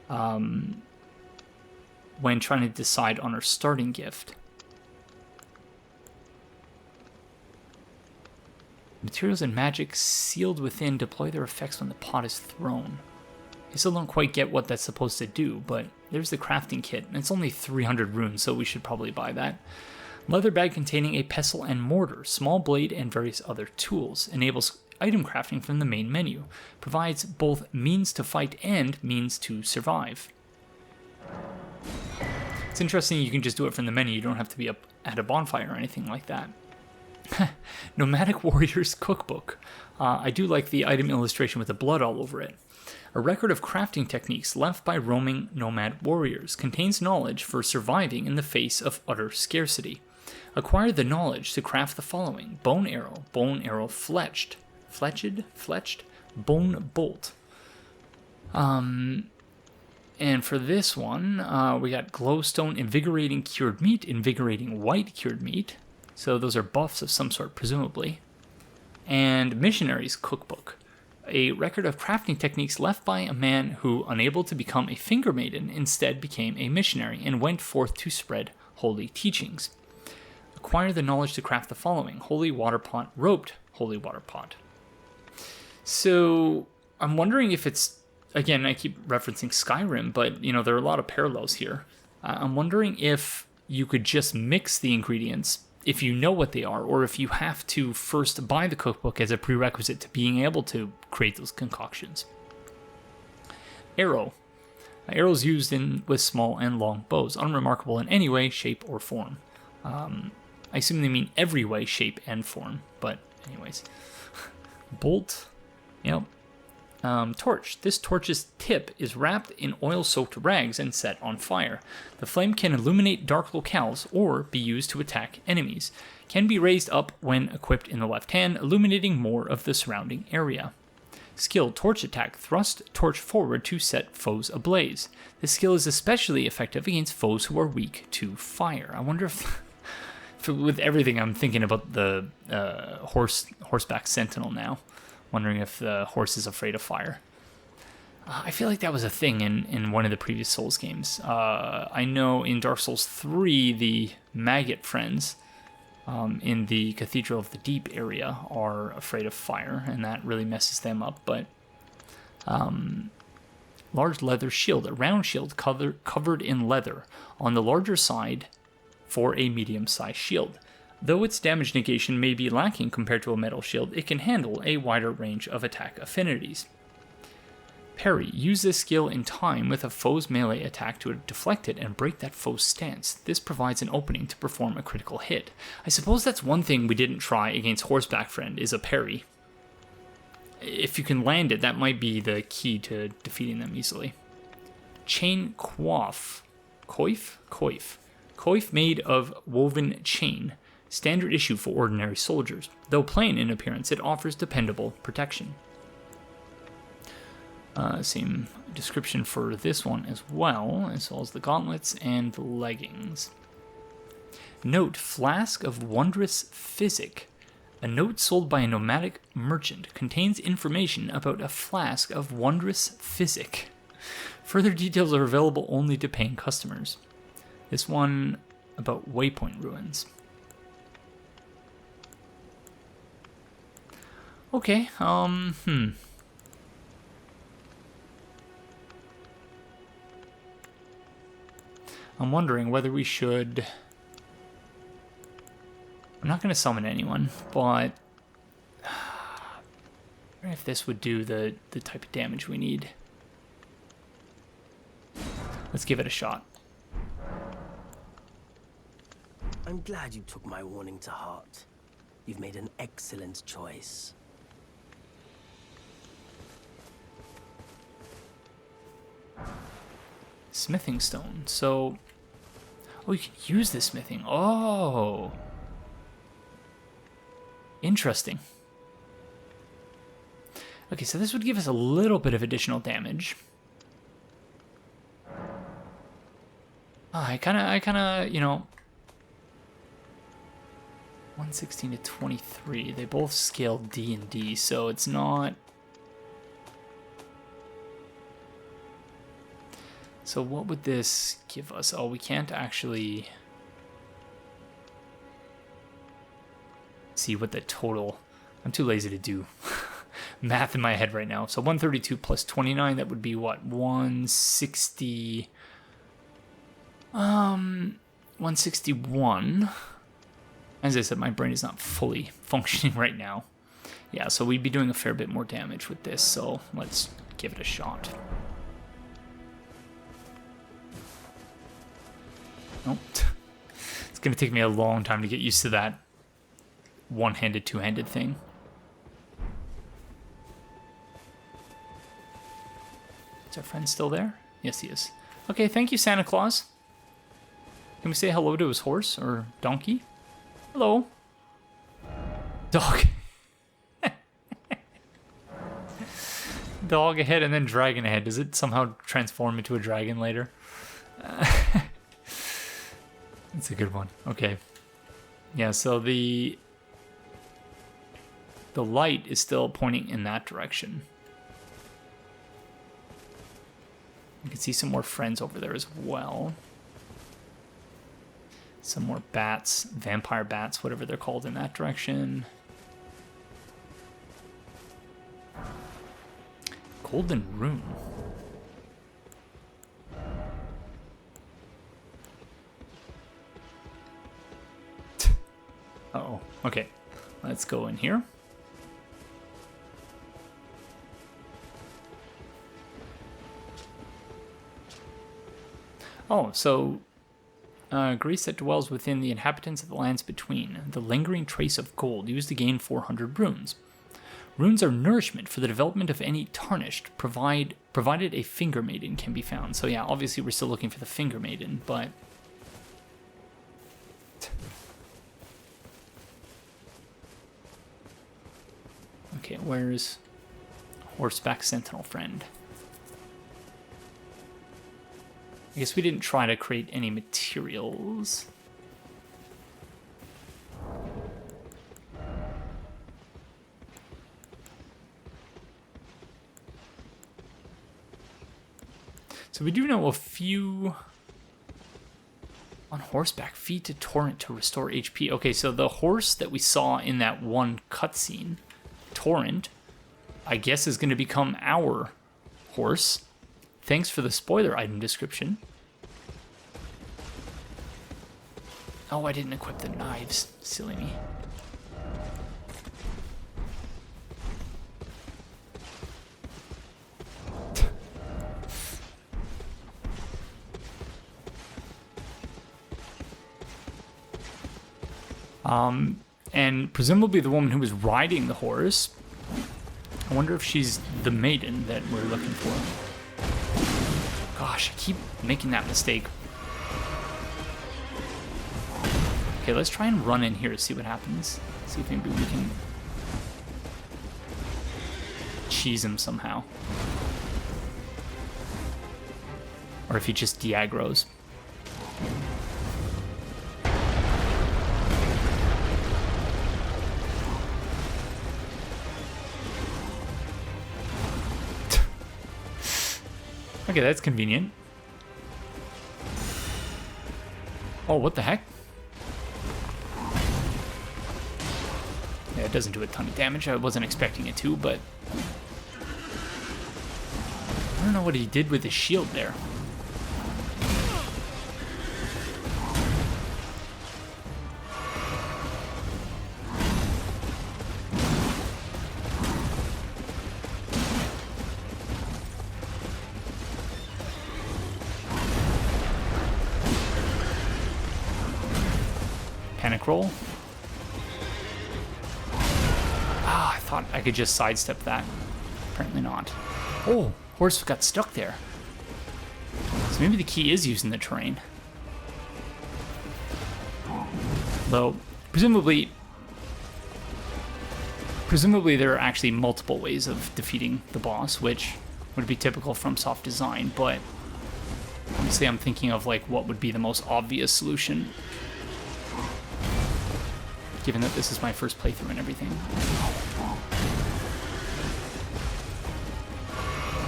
when trying to decide on our starting gift. Materials and magic sealed within deploy their effects when the pot is thrown. I still don't quite get what that's supposed to do, but there's the crafting kit, and it's only 300 runes, so we should probably buy that. Leather bag containing a pestle and mortar, small blade, and various other tools. Enables item crafting from the main menu. Provides both means to fight and means to survive. It's interesting you can just do it from the menu. You don't have to be up at a bonfire or anything like that. Nomadic Warriors Cookbook. I do like the item illustration with the blood all over it. A record of crafting techniques left by roaming nomad warriors. Contains knowledge for surviving in the face of utter scarcity. Acquire the knowledge to craft the following. Bone arrow fletched, bone bolt. And for this one, we got glowstone, invigorating cured meat, invigorating white cured meat. So those are buffs of some sort, presumably. And missionary's cookbook. A record of crafting techniques left by a man who, unable to become a finger maiden, instead became a missionary and went forth to spread holy teachings. Acquire the knowledge to craft the following. Holy water pot, roped holy water pot. So I'm wondering if it's, again, I keep referencing Skyrim, but there are a lot of parallels here. I'm wondering if you could just mix the ingredients if you know what they are, or if you have to first buy the cookbook as a prerequisite to being able to create those concoctions. Arrow. Arrows used with small and long bows, unremarkable in any way, shape, or form. I assume they mean every way, shape, and form, but anyways. Bolt. Yep. Torch. This torch's tip is wrapped in oil-soaked rags and set on fire. The flame can illuminate dark locales or be used to attack enemies. Can be raised up when equipped in the left hand, illuminating more of the surrounding area. Skill, torch attack. Thrust torch forward to set foes ablaze. This skill is especially effective against foes who are weak to fire. I wonder if with everything I'm thinking about the horseback sentinel now. Wondering if the horse is afraid of fire. I feel like that was a thing in one of the previous Souls games. I know in Dark Souls 3, the maggot friends in the Cathedral of the Deep area are afraid of fire, and that really messes them up. But large leather shield, a round shield covered in leather, on the larger side for a medium-sized shield. Though its damage negation may be lacking compared to a metal shield, it can handle a wider range of attack affinities. Parry. Use this skill in time with a foe's melee attack to deflect it and break that foe's stance. This provides an opening to perform a critical hit. I suppose that's one thing we didn't try against Horseback Friend, is a parry. If you can land it, that might be the key to defeating them easily. Chain coif. Coif made of woven chain. Standard issue for ordinary soldiers. Though plain in appearance, it offers dependable protection. Same description for this one as well as the gauntlets and the leggings. Note, flask of wondrous physic. A note sold by a nomadic merchant contains information about a flask of wondrous physic. Further details are available only to paying customers. This one about Waypoint Ruins. Okay, I'm wondering whether we should... I'm not going to summon anyone, but I wonder if this would do the type of damage we need. Let's give it a shot. I'm glad you took my warning to heart. You've made an excellent choice. Smithing stone. So, oh, you can use this smithing. Oh, interesting. Okay, so this would give us a little bit of additional damage. I kind of, you know, 116 to 23. They both scale D and D, so it's not. So what would this give us? Oh, we can't actually see what the total. I'm too lazy to do math in my head right now. So 132 plus 29, that would be what? 160. 161. As I said, my brain is not fully functioning right now. Yeah, so we'd be doing a fair bit more damage with this, so let's give it a shot. Nope. It's going to take me a long time to get used to that one-handed, two-handed thing. Is our friend still there? Yes, he is. Okay, thank you, Santa Claus. Can we say hello to his horse or donkey? Hello. Dog. Dog ahead and then dragon ahead. Does it somehow transform into a dragon later? That's a good one. Okay. Yeah, so the light is still pointing in that direction. You can see some more friends over there as well. Some more bats, vampire bats, whatever they're called in that direction. Golden rune. Uh-oh. Okay. Let's go in here. Oh, so Greece that dwells within the inhabitants of the lands between. The lingering trace of gold used to gain 400 runes. Runes are nourishment for the development of any tarnished, provided a finger maiden can be found. So yeah, obviously we're still looking for the finger maiden, but... Okay, where's horseback sentinel friend? I guess we didn't try to create any materials. So we do know a few on horseback. Feed to torrent to restore HP. Okay, so the horse that we saw in that one cutscene, torrent, I guess is going to become our horse. Thanks for the spoiler item description. Oh, I didn't equip the knives. Silly me. And presumably the woman who was riding the horse, I wonder if she's the maiden that we're looking for. Gosh, I keep making that mistake. Okay, let's try and run in here to see what happens. See if maybe we can cheese him somehow. Or if he just de-aggroes. Okay, that's convenient. Oh, what the heck? Yeah, it doesn't do a ton of damage. I wasn't expecting it to, but... I don't know what he did with his shield there. Panic roll. Ah, I thought I could just sidestep that. Apparently not. Oh, horse got stuck there. So maybe the key is using the terrain. Though, presumably there are actually multiple ways of defeating the boss, which would be typical from soft design, but obviously I'm thinking of like what would be the most obvious solution, given that this is my first playthrough and everything.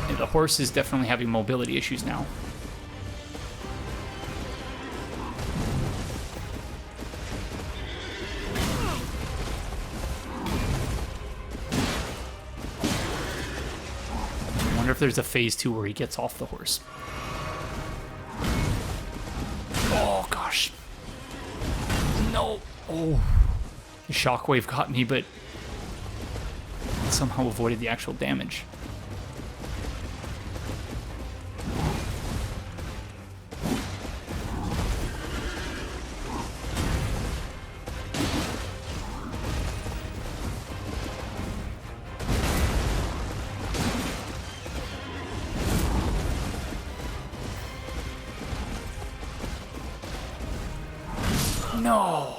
Yeah, the horse is definitely having mobility issues now. I wonder if there's a phase 2 where he gets off the horse. Oh gosh. No. Oh. The shockwave got me, but somehow avoided the actual damage. No.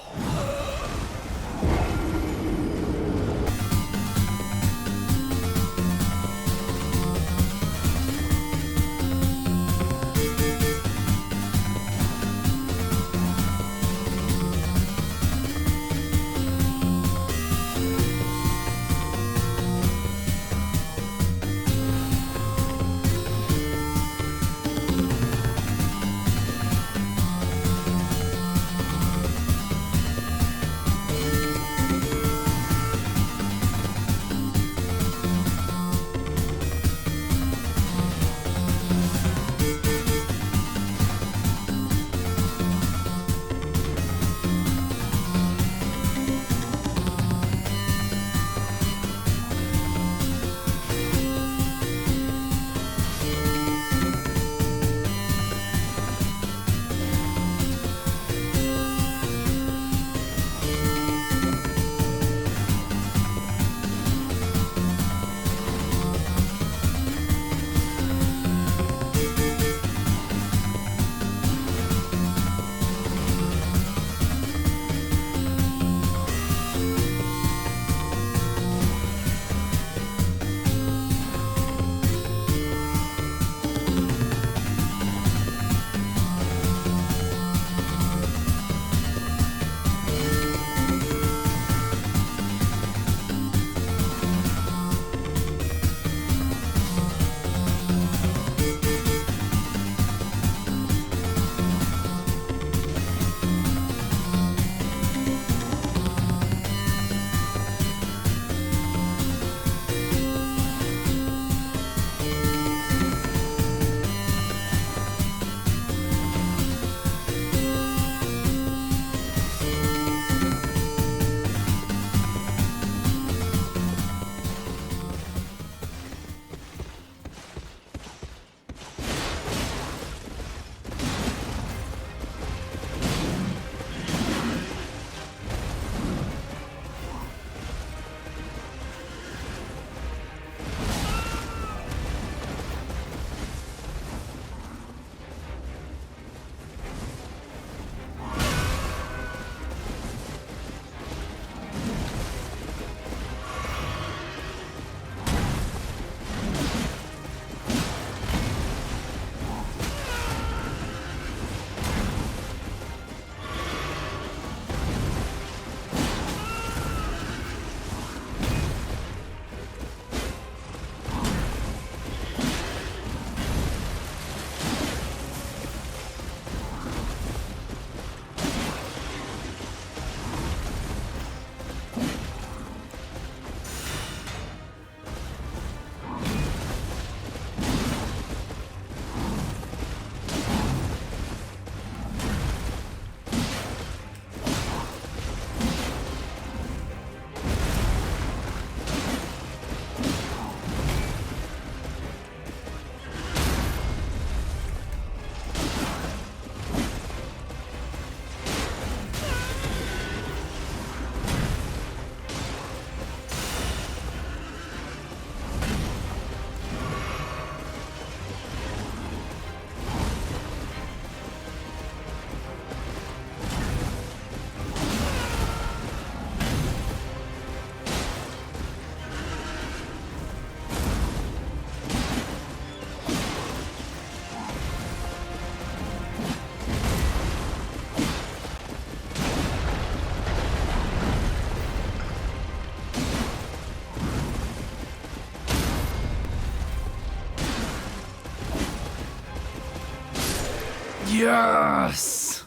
Yes!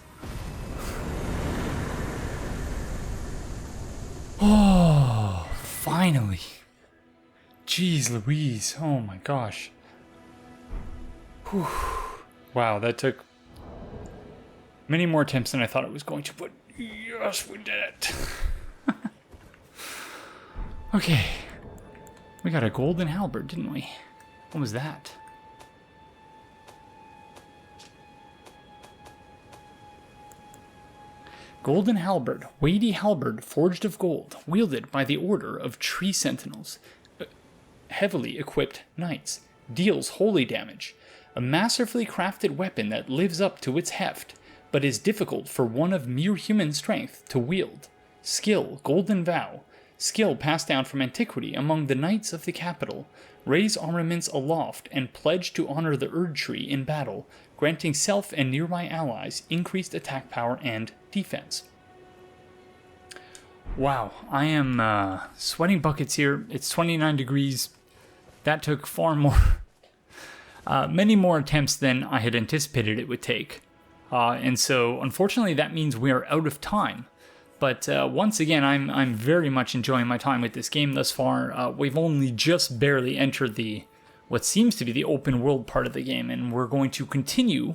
Oh, finally. Jeez Louise. Oh my gosh. Whew. Wow, that took many more attempts than I thought it was going to, but yes, we did it. Okay. We got a golden halberd, didn't we? What was that? Golden halberd, weighty halberd forged of gold, wielded by the order of tree sentinels. Heavily equipped knights. Deals holy damage. A masterfully crafted weapon that lives up to its heft, but is difficult for one of mere human strength to wield. Skill, golden vow. Skill passed down from antiquity among the knights of the capital. Raise armaments aloft and pledge to honor the Erd Tree in battle, granting self and nearby allies increased attack power and defense. Wow, I am sweating buckets here. It's 29 degrees. That took far more, many more attempts than I had anticipated it would take. And so, unfortunately, that means we are out of time. But once again, I'm very much enjoying my time with this game thus far. We've only just barely entered what seems to be the open world part of the game, and we're going to continue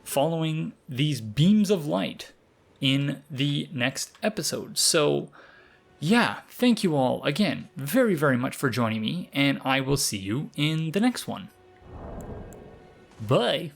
following these beams of light in the next episode. So, yeah, thank you all again very, very much for joining me, and I will see you in the next one. Bye!